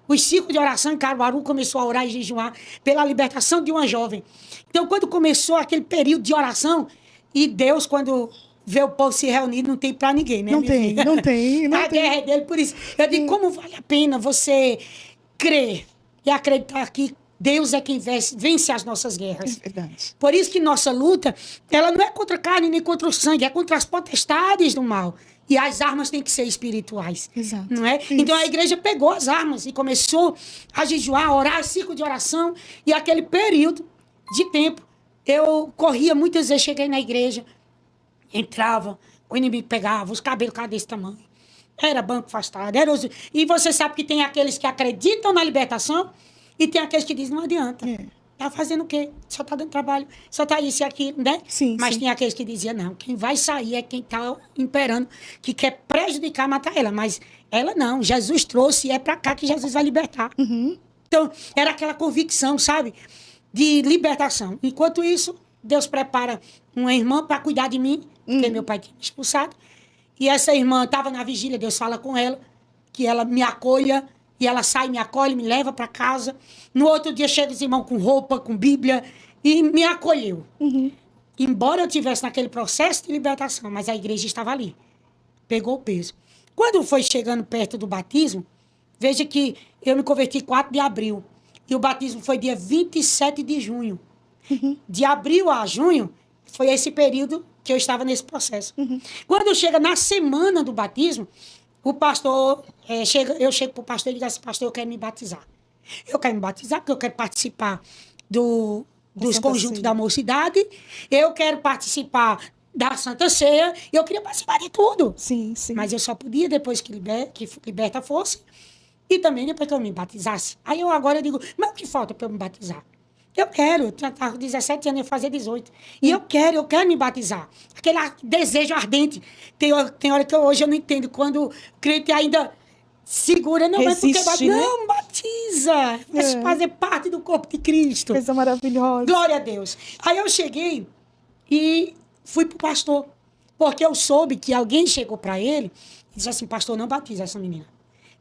Os círculos de oração em Caruaru começou a orar e jejuar pela libertação de uma jovem. Então, quando começou aquele período de oração, e Deus, quando vê o povo se reunir, não tem para ninguém, né? Não tem. A guerra é dele, por isso. Eu digo, como vale a pena você crer e acreditar que Deus é quem vence as nossas guerras. É verdade. Por isso que nossa luta, ela não é contra a carne nem contra o sangue, é contra as potestades do mal. E as armas têm que ser espirituais. Exato. Não é? Isso. Então a igreja pegou as armas e começou a jejuar, a orar, ciclo de oração. E aquele período de tempo, eu corria muitas vezes, cheguei na igreja, entrava, o inimigo pegava, os cabelos ficavam desse tamanho. Era banco afastado. E você sabe que tem aqueles que acreditam na libertação e tem aqueles que dizem, não adianta. Tá fazendo o quê? Só tá dando trabalho, só tá isso e aquilo, né? Sim, Mas sim. tem aqueles que diziam, não, quem vai sair é quem tá imperando, que quer prejudicar, matar ela. Mas ela não, Jesus trouxe e é pra cá que Jesus vai libertar. Então, era aquela convicção, sabe? De libertação. Enquanto isso, Deus prepara uma irmã para cuidar de mim, porque meu pai tinha me expulsado. E essa irmã estava na vigília, Deus fala com ela, que ela me acolha, e ela sai, me acolhe, me leva para casa. No outro dia chega os irmãos com roupa, com Bíblia, e me acolheu. Embora eu estivesse naquele processo de libertação, mas a igreja estava ali. Pegou o peso. Quando foi chegando perto do batismo, veja que eu me converti 4 de abril. E o batismo foi dia 27 de junho. De abril a junho, foi esse período que eu estava nesse processo. Quando chega na semana do batismo, o pastor, eu chego para o pastor e digo assim, pastor, eu quero me batizar. Eu quero me batizar porque eu quero participar dos Santa conjuntos Ceia. da mocidade, eu quero participar da Santa Ceia, eu queria participar de tudo. Sim, sim. Mas eu só podia depois que liberta fosse e também depois que eu me batizasse. Aí eu agora digo, mas o que falta para eu me batizar? Eu quero, eu estava com 17 anos, eu ia fazer 18. E eu quero me batizar. Aquele desejo ardente. Tem hora que hoje eu não entendo, quando o crente ainda segura, não, mas porque Resiste, né? não, batiza. Vai fazer parte do corpo de Cristo. Coisa maravilhosa. Glória a Deus. Aí eu cheguei e fui pro pastor. Porque eu soube que alguém chegou para ele e disse assim, pastor, não batiza essa menina.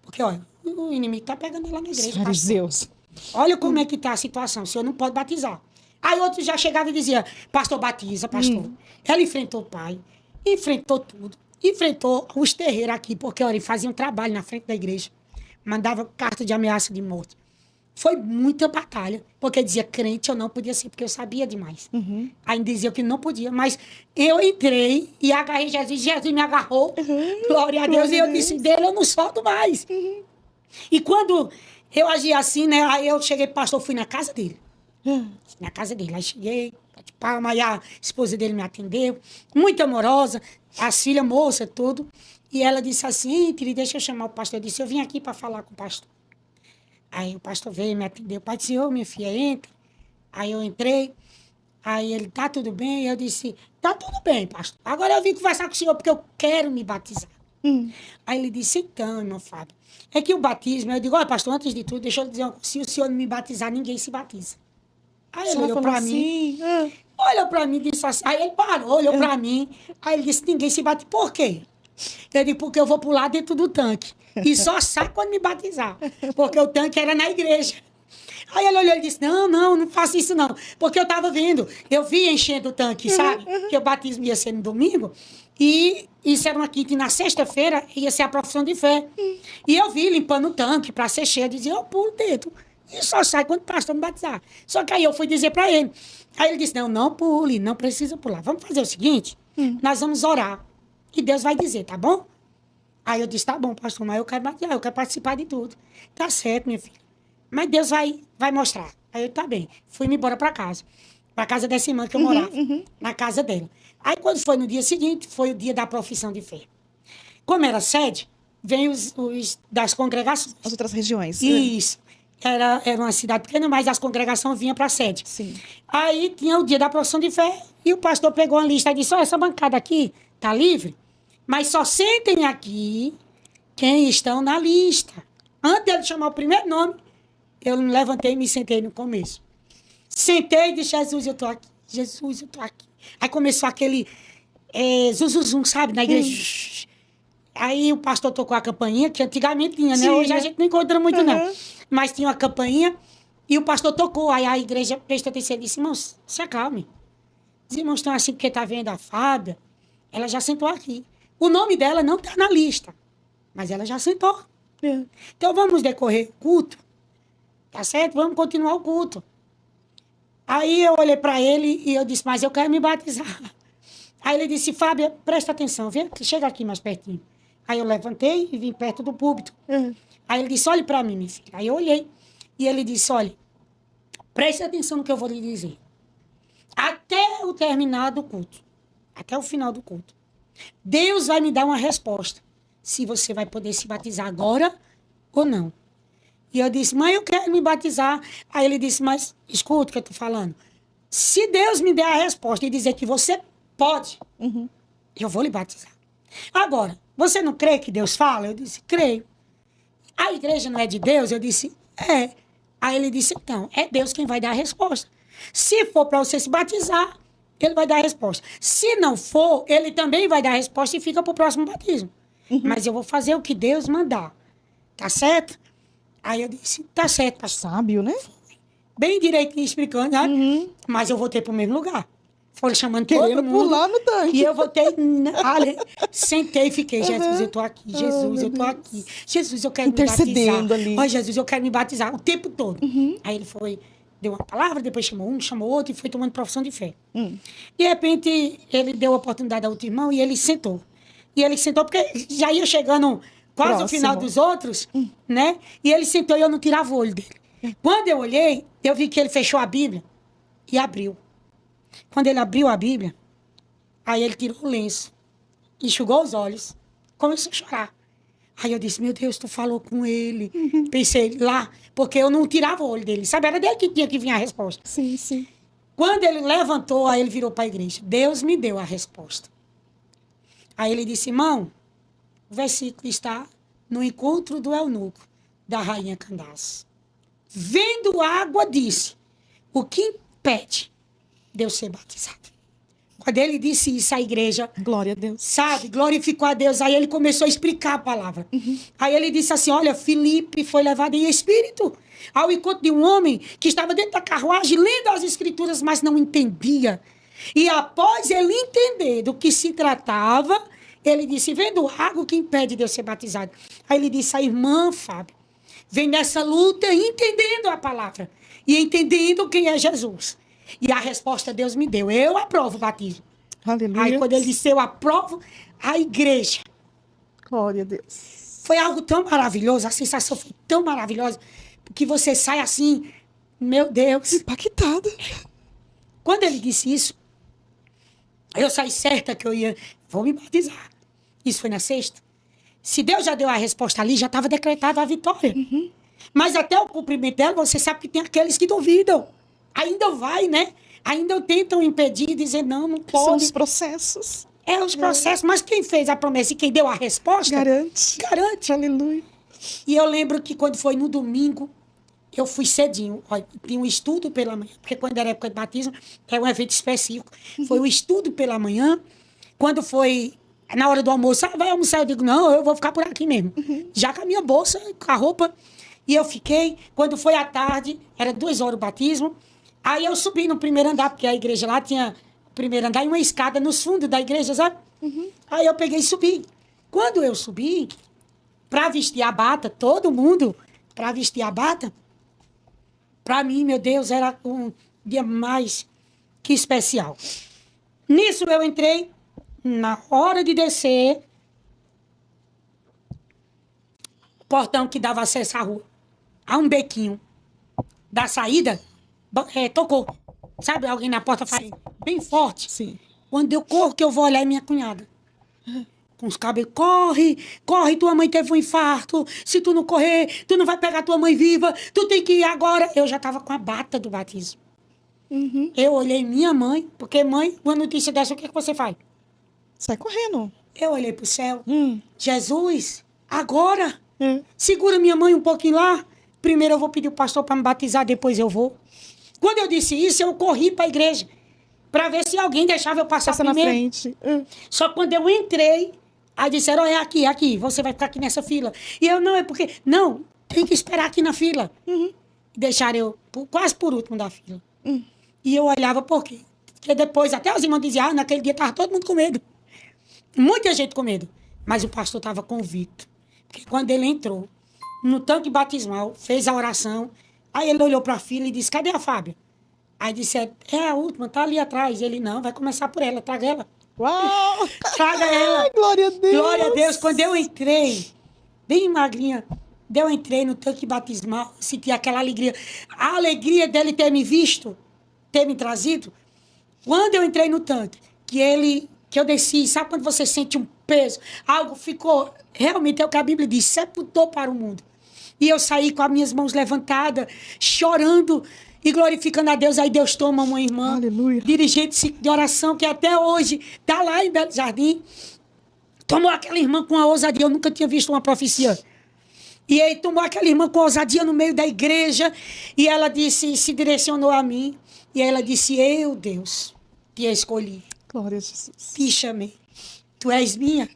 Porque, olha, o inimigo tá pegando ela na igreja. Os pastor. fariseus. Olha como é que tá a situação, o senhor não pode batizar. Aí outro já chegava e dizia, pastor, batiza, pastor. Ela enfrentou o pai, enfrentou tudo, enfrentou os terreiros aqui, porque, olha, ele fazia um trabalho na frente da igreja, mandava carta de ameaça de morte. Foi muita batalha, porque dizia, crente eu não podia ser, porque eu sabia demais. Aí dizia que não podia, mas eu entrei e agarrei Jesus, Jesus me agarrou, glória a Deus, e eu disse, dele eu não solto mais. E quando eu agi assim, né, aí eu cheguei, pastor, fui na casa dele. Na casa dele, aí cheguei, de palma, aí a esposa dele me atendeu, muito amorosa, as filhas moças, tudo. E ela disse assim, querida, deixa eu chamar o pastor. Eu disse, eu vim aqui para falar com o pastor. Aí o pastor veio, me atendeu. O pai disse, ô, minha filha, entra. Aí eu entrei. Aí ele, tá tudo bem? Eu disse, tá tudo bem, pastor. Agora eu vim conversar com o senhor porque eu quero me batizar. Aí ele disse, então, irmão Fábio, é que o batismo, eu digo, olha, pastor, antes de tudo, deixa eu dizer uma coisa, se o senhor não me batizar, ninguém se batiza. Aí ele olhou para mim, olhou para mim e disse assim, aí ele parou, olhou para mim, aí ele disse, ninguém se bate, por quê? Eu disse, porque eu vou pular dentro do tanque, e só sai quando me batizar, porque o tanque era na igreja. Aí ele olhou e disse, não faça isso não, porque eu estava vendo, eu vi enchendo o tanque, sabe? Que o batismo ia ser no domingo, e isso era uma quinta, e na sexta-feira ia ser a profissão de fé. E eu vi limpando o tanque para ser cheio, dizia, eu pulo dentro, e só sai quando o pastor me batizar. Só que aí eu fui dizer para ele, aí ele disse, não pule, não precisa pular, vamos fazer o seguinte, nós vamos orar, e Deus vai dizer, tá bom? Aí eu disse, tá bom, pastor, mas eu quero batizar, eu quero participar de tudo. Tá certo, minha filha. Mas Deus vai mostrar. Aí eu, tá bem. Fui-me embora para casa. Para casa dessa irmã que eu morava. Na casa dela. Aí quando foi no dia seguinte, foi o dia da profissão de fé. Como era sede, vem os das congregações. As outras regiões. Isso. Era uma cidade pequena, mas as congregações vinham para a sede. Sim. Aí tinha o dia da profissão de fé e o pastor pegou uma lista e disse, olha, essa bancada aqui tá livre, mas só sentem aqui quem estão na lista. Antes dele chamar o primeiro nome, eu me levantei e me sentei no começo. Sentei e disse, Jesus, eu tô aqui. Jesus, eu tô aqui. Aí começou aquele zuzuzum, sabe, na igreja. Aí o pastor tocou a campainha, que antigamente tinha, né? Hoje a gente não encontra muito, não. Mas tinha uma campainha e o pastor tocou. Aí a igreja prestou atenção e disse, irmãos, se acalme. Os irmãos estão assim porque tá vendo a Fábia. Ela já sentou aqui. O nome dela não tá na lista, mas ela já sentou. Então vamos decorrer o culto. Tá certo? Vamos continuar o culto. Aí eu olhei para ele e eu disse, mas eu quero me batizar. Aí ele disse, Fábia, presta atenção, vem, chega aqui mais pertinho. Aí eu levantei e vim perto do púlpito. Aí ele disse, olhe para mim, minha filha. Aí eu olhei e ele disse, olha, preste atenção no que eu vou lhe dizer. Até o terminar do culto, até o final do culto, Deus vai me dar uma resposta. Se você vai poder se batizar agora ou não. E eu disse, mãe, eu quero me batizar. Aí ele disse, mas escuta o que eu estou falando. Se Deus me der a resposta e dizer que você pode, eu vou lhe batizar. Agora, você não crê que Deus fala? Eu disse, creio. A igreja não é de Deus? Eu disse, é. Aí ele disse, então, é Deus quem vai dar a resposta. Se for para você se batizar, ele vai dar a resposta. Se não for, ele também vai dar a resposta e fica para o próximo batismo. Mas eu vou fazer o que Deus mandar. Tá certo? Aí eu disse, tá certo, pastor. Sábio, né? Bem direitinho explicando, né? Mas eu voltei pro mesmo lugar. Foram chamando Querendo todo mundo. pular no tanque. E eu voltei, sentei e fiquei, Jesus, eu tô aqui. Jesus, eu tô aqui. Jesus, eu quero me batizar. Intercedendo ali. Ó, Jesus, eu quero me batizar o tempo todo. Aí ele foi, deu uma palavra, depois chamou um, chamou outro e foi tomando profissão de fé. De repente, ele deu a oportunidade ao outro irmão e ele sentou. E ele sentou porque já ia chegando quase o final dos outros, né? E ele sentou e eu não tirava o olho dele. Quando eu olhei, eu vi que ele fechou a Bíblia e abriu. Quando ele abriu a Bíblia, aí ele tirou o lenço, enxugou os olhos, começou a chorar. Aí eu disse, meu Deus, tu falou com ele. Pensei lá, porque eu não tirava o olho dele. Sabe, era dele que tinha que vir a resposta. Sim, sim. Quando ele levantou, aí ele virou para a igreja. Deus me deu a resposta. Aí ele disse, irmão, o versículo está no encontro do eunuco, da rainha Candace. Vendo água, disse, o que impede de eu ser batizado? Quando ele disse isso à igreja, Glória a Deus. sabe, glorificou a Deus, aí ele começou a explicar a palavra. Aí ele disse assim, olha, Filipe foi levado em espírito ao encontro de um homem que estava dentro da carruagem, lendo as escrituras, mas não entendia. E após ele entender do que se tratava, ele disse, vendo água, o que impede de eu ser batizado? Aí ele disse, a irmã Fábio vem nessa luta entendendo a palavra e entendendo quem é Jesus. E a resposta Deus me deu, eu aprovo o batismo. Aleluia. Aí quando ele disse, eu aprovo, a igreja. Glória a Deus. Foi algo tão maravilhoso, a sensação foi tão maravilhosa, que você sai assim, meu Deus. Impactada. Quando ele disse isso, eu saí certa que eu vou me batizar. Isso foi na sexta. Se Deus já deu a resposta ali, já estava decretada a vitória. Mas até o cumprimento dela, você sabe que tem aqueles que duvidam. Ainda vai, né? Ainda tentam impedir, dizer não São pode. os processos. É os processos, mas quem fez a promessa e quem deu a resposta... Garante. Garante. Aleluia. E eu lembro que quando foi no domingo, eu fui cedinho. Olha, tinha um estudo pela manhã, porque quando era época de batismo, é um evento específico. Foi o estudo pela manhã. Quando foi na hora do almoço, vai almoçar? Eu digo, não, eu vou ficar por aqui mesmo. Já com a minha bolsa, com a roupa. E eu fiquei. Quando foi à tarde, era 2 horas o batismo. Aí eu subi no primeiro andar, porque a igreja lá tinha o primeiro andar e uma escada nos fundos da igreja, sabe? Aí eu peguei e subi. Quando eu subi, para vestir a bata, todo mundo, para vestir a bata, para mim, meu Deus, era um dia mais que especial. Nisso eu entrei, na hora de descer, o portão que dava acesso à rua, a um bequinho da saída, tocou. Sabe, alguém na porta faz bem forte. Sim. Quando eu corro, que eu vou olhar, é minha cunhada. Com os cabelos, corre, corre, tua mãe teve um infarto. Se tu não correr, tu não vai pegar tua mãe viva. Tu tem que ir agora. Eu já estava com a bata do batismo. Eu olhei minha mãe, porque mãe, uma notícia dessa, o que você faz? Sai correndo. Eu olhei pro céu. Jesus, agora, É. segura minha mãe um pouquinho lá. Primeiro eu vou pedir o pastor para me batizar, depois eu vou. Quando eu disse isso, eu corri para a igreja, para ver se alguém deixava eu passar Passa na primeiro. frente. Só que quando eu entrei, aí disseram, é aqui, você vai ficar aqui nessa fila. E eu, não, é porque... Não, tem que esperar aqui na fila. Deixaram eu quase por último da fila. E eu olhava por quê? Porque depois, até os irmãos diziam, naquele dia estava todo mundo com medo. Muita gente com medo. Mas o pastor estava convicto. Porque quando ele entrou no tanque batismal, fez a oração, aí ele olhou para a fila e disse, cadê a Fábia? Aí disse, é a última, tá ali atrás. Ele, não, vai começar por ela, traga ela. Uau! Traga ela. Ai, glória a Deus. Glória a Deus. Quando eu entrei, bem magrinha, eu entrei no tanque batismal, senti aquela alegria. A alegria dele ter me visto, ter me trazido. Quando eu entrei no tanque, que eu desci, sabe quando você sente um peso? Algo ficou, realmente é o que a Bíblia diz, sepultou para o mundo. E eu saí com as minhas mãos levantadas, chorando e glorificando a Deus. Aí Deus toma uma irmã, Aleluia. dirigente de oração, que até hoje está lá em Belo Jardim. Tomou aquela irmã com a ousadia. Eu nunca tinha visto uma profecia. E aí tomou aquela irmã com ousadia no meio da igreja. E ela disse, se direcionou a mim. E ela disse, eu, Deus, te escolhi. Glória a Jesus. Te chamei. Tu és minha.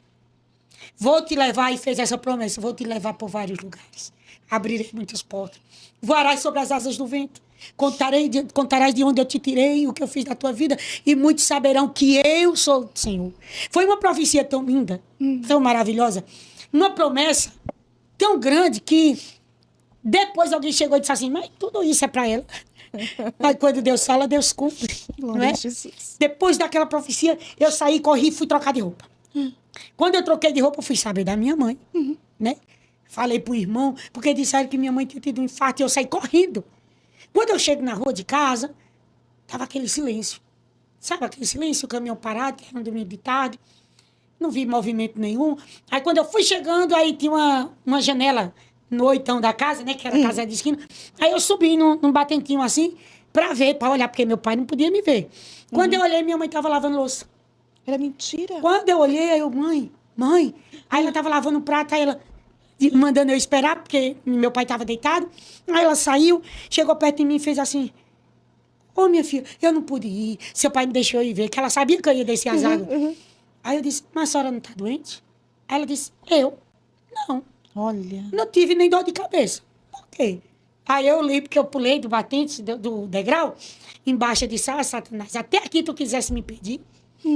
Vou te levar, e fez essa promessa, vou te levar por vários lugares. Abrirei muitas portas. Voarás sobre as asas do vento. Contarás de onde eu te tirei, o que eu fiz na tua vida, e muitos saberão que eu sou o Senhor. Foi uma profecia tão linda, tão maravilhosa, uma promessa tão grande que depois alguém chegou e disse assim, mas tudo isso é para ela. Mas quando Deus fala, Deus cumpre. Glória Não é? a Jesus. Depois daquela profecia, eu saí, corri e fui trocar de roupa. Quando eu troquei de roupa, eu fui saber da minha mãe, né? Falei pro irmão, porque disseram que minha mãe tinha tido um infarto e eu saí correndo. Quando eu chego na rua de casa, tava aquele silêncio. Sabe aquele silêncio? O caminhão parado, era um domingo de tarde. Não vi movimento nenhum. Aí quando eu fui chegando, aí tinha uma janela no oitão da casa, né? Que era a casa de esquina. Aí eu subi num batentinho assim, pra ver, pra olhar, porque meu pai não podia me ver. Quando eu olhei, minha mãe tava lavando louça. Era mentira? Quando eu olhei, aí eu, mãe. Aí ela tava lavando o prato, aí ela mandando eu esperar, porque meu pai tava deitado. Aí ela saiu, chegou perto de mim e fez assim, ô minha filha, eu não pude ir, seu pai me deixou ir ver, que ela sabia que eu ia descer as águas. Aí eu disse, mas a senhora não tá doente? Aí ela disse, eu? Não. Olha. Não tive nem dor de cabeça. Por quê? Aí eu li, porque eu pulei do batente, do degrau, embaixo eu disse, Satanás, até aqui tu quisesse me pedir,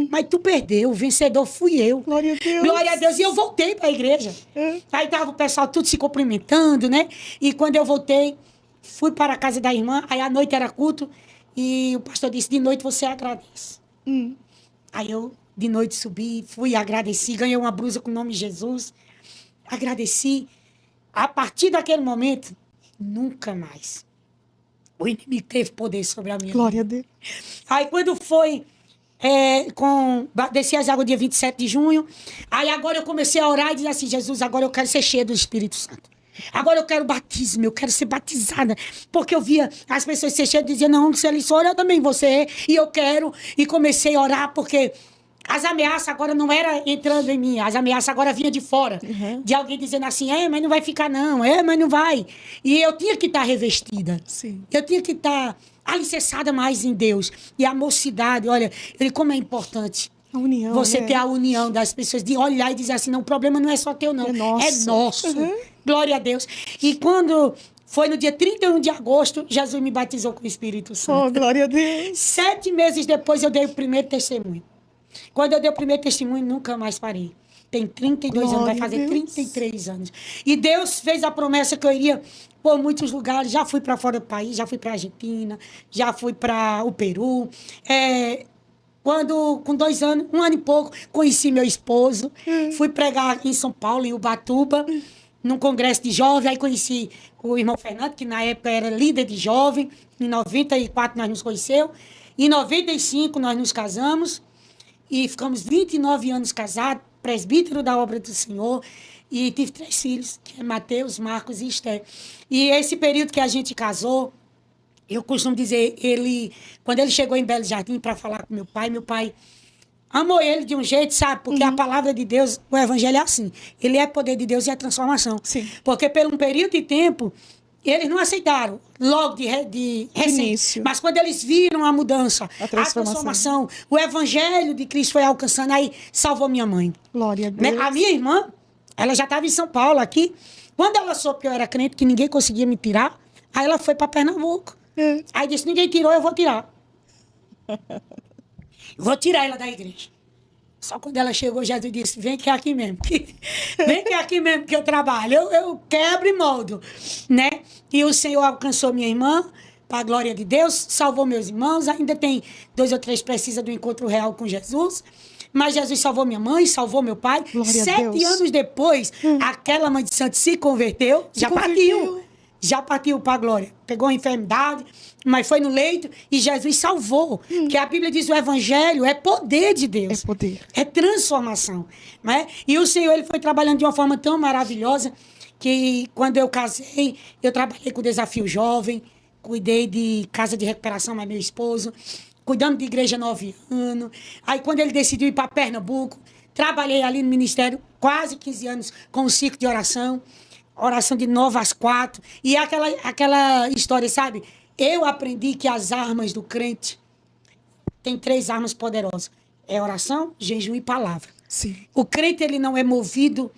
mas tu perdeu, o vencedor fui eu. Glória a Deus. Glória a Deus. E eu voltei para a igreja. Aí tava o pessoal tudo se cumprimentando, né? E quando eu voltei, fui para a casa da irmã, aí à noite era culto, e o pastor disse, de noite você agradece. Aí eu, de noite, subi, fui, agradeci, ganhei uma blusa com o nome de Jesus, agradeci. A partir daquele momento, nunca mais o inimigo teve poder sobre a minha vida. Glória a Deus. Aí quando foi, desci as águas dia 27 de junho, aí agora eu comecei a orar e dizer assim, Jesus, agora eu quero ser cheia do Espírito Santo. Agora eu quero batismo, eu quero ser batizada. Porque eu via as pessoas ser cheias e diziam, não, se ele for, eu também vou ser, e eu quero. E comecei a orar, porque As ameaças agora não eram entrando em mim, as ameaças agora vinham de fora. De alguém dizendo assim, mas não vai ficar não, mas não vai. E eu tinha que estar revestida. Sim. Eu tinha que estar alicerçada mais em Deus. E a mocidade, olha, como é importante. A união, você né? ter a união das pessoas, de olhar e dizer assim, não, o problema não é só teu, não. É nosso. É nosso. Glória a Deus. E quando foi no dia 31 de agosto, Jesus me batizou com o Espírito Santo. Oh, glória a Deus. 7 meses depois, eu dei o primeiro testemunho. Quando eu dei o primeiro testemunho, nunca mais parei. Tem 32 anos, vai fazer 33 anos. E Deus fez a promessa que eu iria por muitos lugares. Já fui para fora do país, já fui para a Argentina, já fui para o Peru. Quando, com 2 anos, 1 ano e pouco, conheci meu esposo. Fui pregar em São Paulo, em Ubatuba, num congresso de jovens. Aí conheci o irmão Fernando, que na época era líder de jovem. Em 94 nós nos conhecemos. Em 95 nós nos casamos. E ficamos 29 anos casados, presbítero da obra do Senhor. E tive 3 filhos, que é Mateus, Marcos e Esther. E esse período que a gente casou, eu costumo dizer, quando ele chegou em Belo Jardim para falar com meu pai amou ele de um jeito, sabe? Porque a palavra de Deus, o evangelho é assim. Ele é poder de Deus e é transformação. Sim. Porque por um período de tempo, eles não aceitaram logo de início. Mas quando eles viram a mudança, a transformação, o evangelho de Cristo foi alcançando, aí salvou minha mãe. Glória a Deus. A minha irmã, ela já estava em São Paulo aqui. Quando ela soube que eu era crente, que ninguém conseguia me tirar, aí ela foi para Pernambuco. Aí disse, ninguém tirou, eu vou tirar. Vou tirar ela da igreja. Só quando ela chegou, Jesus disse, vem que é aqui mesmo. Vem que é aqui mesmo que eu trabalho. Eu quebro e moldo. Né? E o Senhor alcançou minha irmã, para a glória de Deus, salvou meus irmãos. Ainda tem 2 ou 3 que precisam do encontro real com Jesus. Mas Jesus salvou minha mãe, salvou meu pai. Glória 7 anos depois, aquela mãe de santo se converteu. Partiu. Já partiu para a glória. Pegou a enfermidade, mas foi no leito e Jesus salvou. Porque a Bíblia diz que o evangelho é poder de Deus. É poder. É transformação. Né? E o Senhor ele foi trabalhando de uma forma tão maravilhosa que quando eu casei, eu trabalhei com o Desafio Jovem, cuidei de casa de recuperação, mas meu esposo, cuidando de igreja 9 anos. Aí quando ele decidiu ir para Pernambuco, trabalhei ali no ministério quase 15 anos com o ciclo de oração de 9 às 4. E aquela história, sabe? Eu aprendi que as armas do crente tem 3 armas poderosas. É oração, jejum e palavra. Sim. O crente, ele não é movido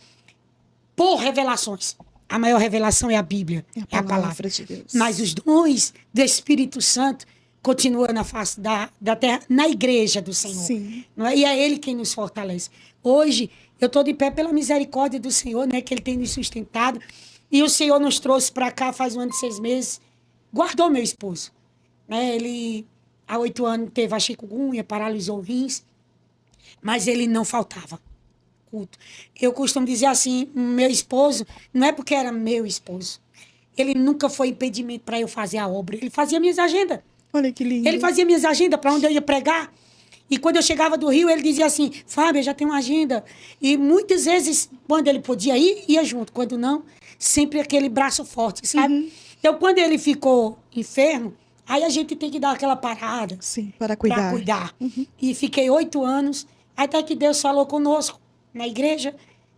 por revelações. A maior revelação é a Bíblia, é a palavra de Deus. Mas os dons do Espírito Santo continuam na face da terra, na igreja do Senhor. Sim. Não é? E é Ele quem nos fortalece. Hoje, eu estou de pé pela misericórdia do Senhor, né, que Ele tem nos sustentado. E o Senhor nos trouxe para cá faz 1 ano e 6 meses. Guardou meu esposo. Né? Ele, há 8 anos, teve a chikungunya, paralisou os rins. Mas ele não faltava culto. Eu costumo dizer assim, meu esposo, não é porque era meu esposo. Ele nunca foi impedimento para eu fazer a obra. Ele fazia minhas agendas. Olha que lindo. Ele fazia minhas agendas para onde eu ia pregar. E quando eu chegava do Rio, ele dizia assim, Fábio, eu já tenho uma agenda. E muitas vezes, quando ele podia ir, ia junto. Quando não, sempre aquele braço forte, sabe? Então, quando ele ficou enfermo, aí a gente tem que dar aquela parada. Sim, para cuidar. E fiquei 8 anos, até que Deus falou conosco na igreja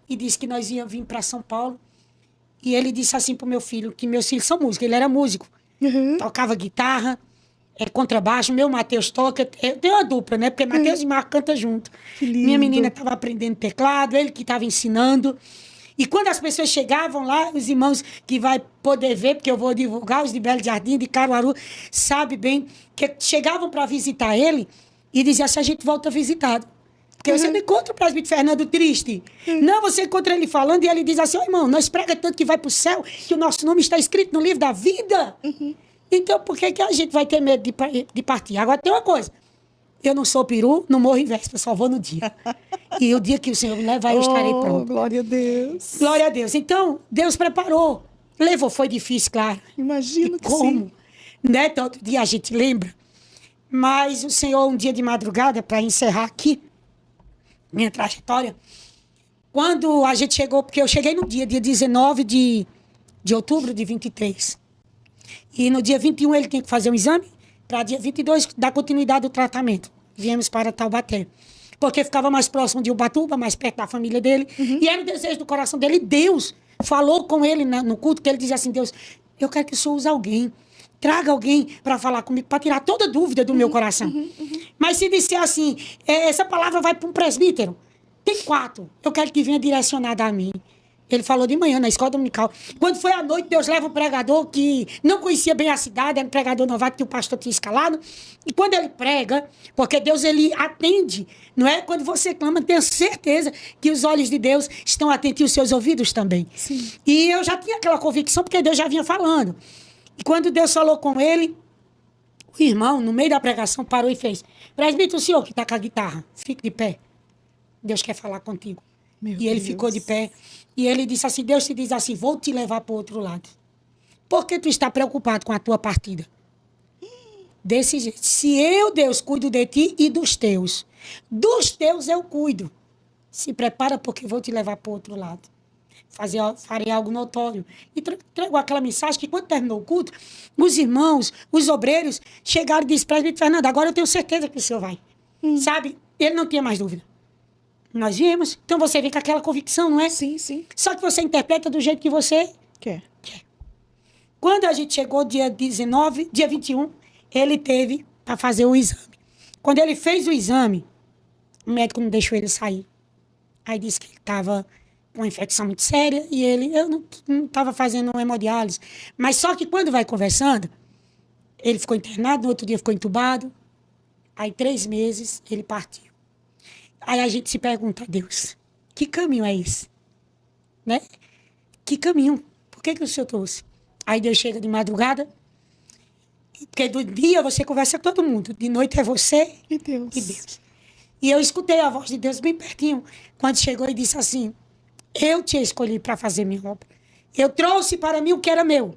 e disse que nós íamos vir para São Paulo. E ele disse assim para o meu filho, que meus filhos são músicos, ele era músico. Tocava guitarra, contrabaixo, meu Mateus toca, tem uma dupla, né? Porque Mateus e Marco cantam junto. Que lindo. Minha menina estava aprendendo teclado, ele que estava ensinando. E quando as pessoas chegavam lá, os irmãos que vai poder ver, porque eu vou divulgar, os de Belo Jardim, de Caruaru, sabe bem, que chegavam para visitar ele e diziam assim, a gente volta visitado. Porque você não encontra o presbítero Fernando triste. Não, você encontra ele falando e ele diz assim, irmão, nós prega tanto que vai para o céu, que o nosso nome está escrito no livro da vida. Então, por que a gente vai ter medo de partir? Agora, tem uma coisa. Eu não sou peru, não morro em véspera, só vou no dia. E o dia que o Senhor me levar, eu estarei pronto. Glória a Deus. Glória a Deus. Então, Deus preparou. Levou, foi difícil, claro. Imagino que como? sim. Né? Todo dia a gente lembra. Mas o Senhor, um dia de madrugada, para encerrar aqui minha trajetória, quando a gente chegou, porque eu cheguei no dia 19 de outubro de 23. E no dia 21 ele tinha que fazer um exame, para dia 22 dar continuidade ao tratamento. Viemos para Taubaté. porque ficava mais próximo de Ubatuba, mais perto da família dele. E era o desejo do coração dele. E Deus falou com ele no culto, que ele dizia assim, Deus, eu quero que o Senhor use alguém. Traga alguém para falar comigo, para tirar toda dúvida do meu coração. Mas se disser assim, essa palavra vai para um presbítero, tem 4, eu quero que venha direcionada a mim. Ele falou de manhã na escola dominical. Quando foi à noite, Deus leva um pregador que não conhecia bem a cidade, era um pregador novato que o pastor tinha escalado. E quando ele prega, porque Deus ele atende, não é? Quando você clama, tenha certeza que os olhos de Deus estão atentos e os seus ouvidos também. Sim. E eu já tinha aquela convicção, porque Deus já vinha falando. E quando Deus falou com ele, o irmão, no meio da pregação, parou e fez: presbítero, o senhor que está com a guitarra, fique de pé. Deus quer falar contigo. E ele ficou de pé. E ele disse assim, Deus te diz assim, vou te levar para o outro lado. Por que tu está preocupado com a tua partida? Desse jeito. Se eu, Deus, cuido de ti e dos teus eu cuido. Se prepara porque vou te levar para o outro lado. Farei algo notório. E entregou aquela mensagem que quando terminou o culto, os irmãos, os obreiros, chegaram e disseram, presbítero Fernando, agora eu tenho certeza que o senhor vai. Sabe? Ele não tinha mais dúvida. Nós viemos. Então você vem com aquela convicção, não é? Sim, sim. Só que você interpreta do jeito que você Quer. Quando a gente chegou dia 19, dia 21, ele teve para fazer o exame. Quando ele fez o exame, o médico não deixou ele sair. Aí disse que ele estava com uma infecção muito séria e eu não estava fazendo hemodiálise. Mas só que quando vai conversando, ele ficou internado, no outro dia ficou entubado. Aí 3 meses ele partiu. Aí a gente se pergunta, Deus, que caminho é esse? Né? Que caminho? Por que o Senhor trouxe? Aí Deus chega de madrugada, porque do dia você conversa com todo mundo, de noite é você E Deus. e Deus. E eu escutei a voz de Deus bem pertinho, quando chegou e disse assim, eu te escolhi para fazer minha obra. Eu trouxe para mim o que era meu.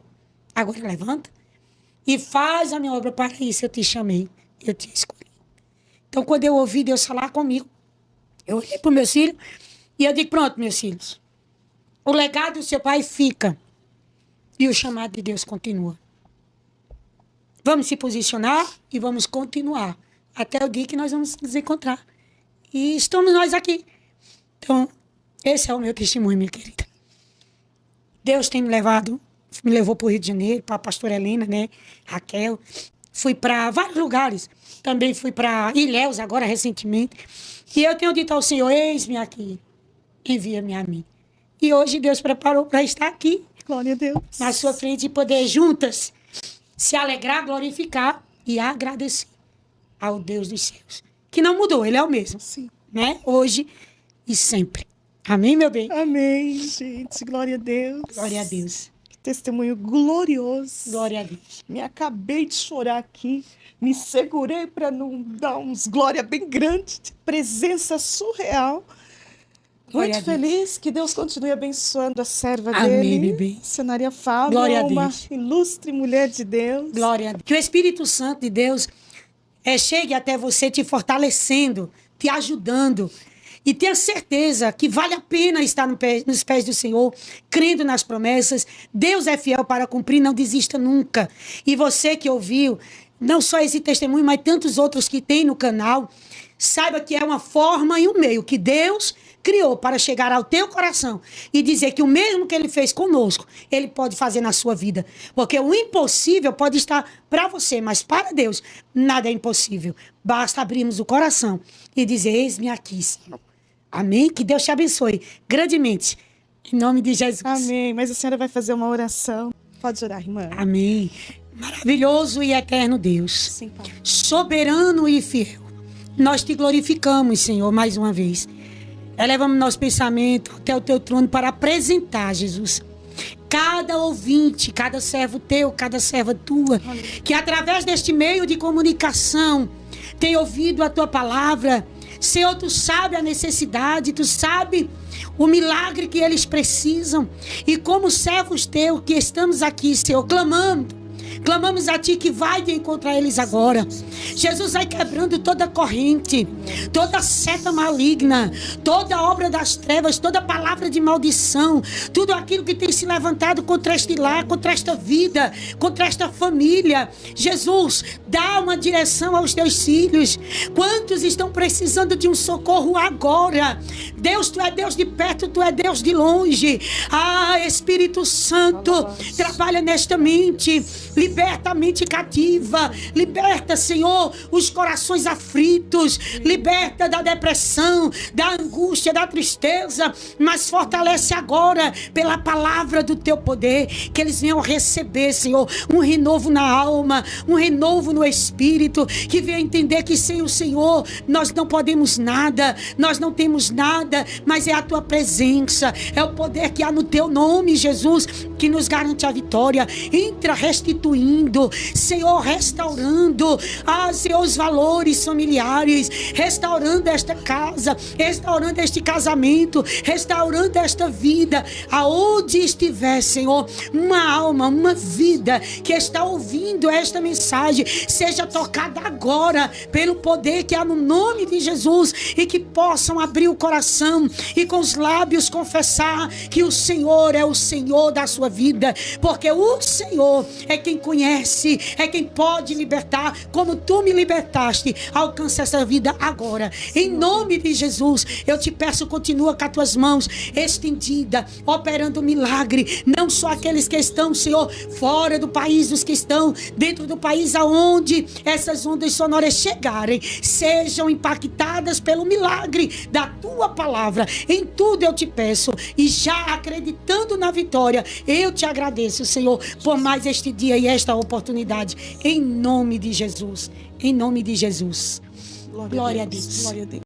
Agora levanta e faz a minha obra, para isso eu te chamei, eu te escolhi. Então quando eu ouvi Deus falar comigo, eu olhei para os meus filhos e eu digo, pronto, meus filhos, o legado do seu pai fica e o chamado de Deus continua. Vamos se posicionar e vamos continuar até o dia que nós vamos nos encontrar. E estamos nós aqui. Então, esse é o meu testemunho, minha querida. Deus tem me levou para o Rio de Janeiro, para a pastora Helena, né? Raquel. Fui para vários lugares. Também fui para Ilhéus, agora recentemente. E eu tenho dito ao Senhor, eis-me aqui, envia-me a mim. E hoje Deus preparou para estar aqui. Glória a Deus. Na sua frente e poder juntas se alegrar, glorificar e agradecer ao Deus dos céus. Que não mudou, Ele é o mesmo. Sim. Né? Hoje e sempre. Amém, meu bem? Amém, gente. Glória a Deus. Glória a Deus. Que testemunho glorioso. Glória a Deus. Me acabei de chorar aqui. Me segurei para não dar uns glória bem grande, de presença surreal. Glória Muito a Deus. feliz que Deus continue abençoando a serva Amém, dele. bebê. Missionária Fábio, Glória a uma Deus. ilustre mulher de Deus. Glória a Deus. Que o Espírito Santo de Deus chegue até você te fortalecendo, te ajudando. E tenha certeza que vale a pena estar nos pés do Senhor, crendo nas promessas. Deus é fiel para cumprir, não desista nunca. E você que ouviu, não só esse testemunho, mas tantos outros que tem no canal, saiba que é uma forma e um meio que Deus criou para chegar ao teu coração e dizer que o mesmo que Ele fez conosco, Ele pode fazer na sua vida. Porque o impossível pode estar para você, mas para Deus nada é impossível. Basta abrirmos o coração e dizer, eis-me aqui, Senhor. Amém? Que Deus te abençoe grandemente. Em nome de Jesus. Amém. Mas a senhora vai fazer uma oração. Pode orar, irmã. Amém. Maravilhoso e eterno Deus. Sim, Pai. Soberano e fiel. Nós te glorificamos, Senhor, mais uma vez. Elevamos nosso pensamento até o teu trono para apresentar, Jesus, cada ouvinte, cada servo teu, cada serva tua, que através deste meio de comunicação tem ouvido a tua palavra. Senhor, tu sabe a necessidade, tu sabe o milagre que eles precisam. E como servos teus que estamos aqui, Senhor, clamando, Clamamos a Ti que vai de encontrar eles agora. Jesus, vai quebrando toda corrente, toda seta maligna, toda obra das trevas, toda palavra de maldição, tudo aquilo que tem se levantado contra este lar, contra esta vida, contra esta família. Jesus, dá uma direção aos Teus filhos. Quantos estão precisando de um socorro agora? Deus, Tu é Deus de perto, Tu é Deus de longe. Espírito Santo, trabalha nesta mente, liberta a mente cativa, liberta, Senhor, os corações aflitos, liberta da depressão, da angústia, da tristeza, mas fortalece agora pela palavra do Teu poder, que eles venham receber, Senhor, um renovo na alma, um renovo no espírito, que venham entender que sem o Senhor nós não podemos nada, nós não temos nada, mas é a Tua presença, é o poder que há no Teu nome, Jesus, que nos garante a vitória. Entra restituindo, Senhor, restaurando, Senhor, os valores familiares, restaurando esta casa, restaurando este casamento, restaurando esta vida, aonde estiver, Senhor, uma alma, uma vida que está ouvindo esta mensagem, seja tocada agora pelo poder que há no nome de Jesus, e que possam abrir o coração e com os lábios confessar que o Senhor é o Senhor da sua vida, porque o Senhor é quem conhece, é quem pode libertar, como Tu me libertaste. Alcança essa vida agora, em nome de Jesus. Eu te peço, continua com as Tuas mãos estendidas, operando milagre, não só aqueles que estão, Senhor, fora do país, os que estão dentro do país, aonde essas ondas sonoras chegarem, sejam impactadas pelo milagre da Tua palavra. Em tudo eu te peço, e já acreditando na vitória, eu te agradeço, Senhor, por mais este dia e esta oportunidade, em nome de Jesus, em nome de Jesus. Glória a Deus. Glória a Deus.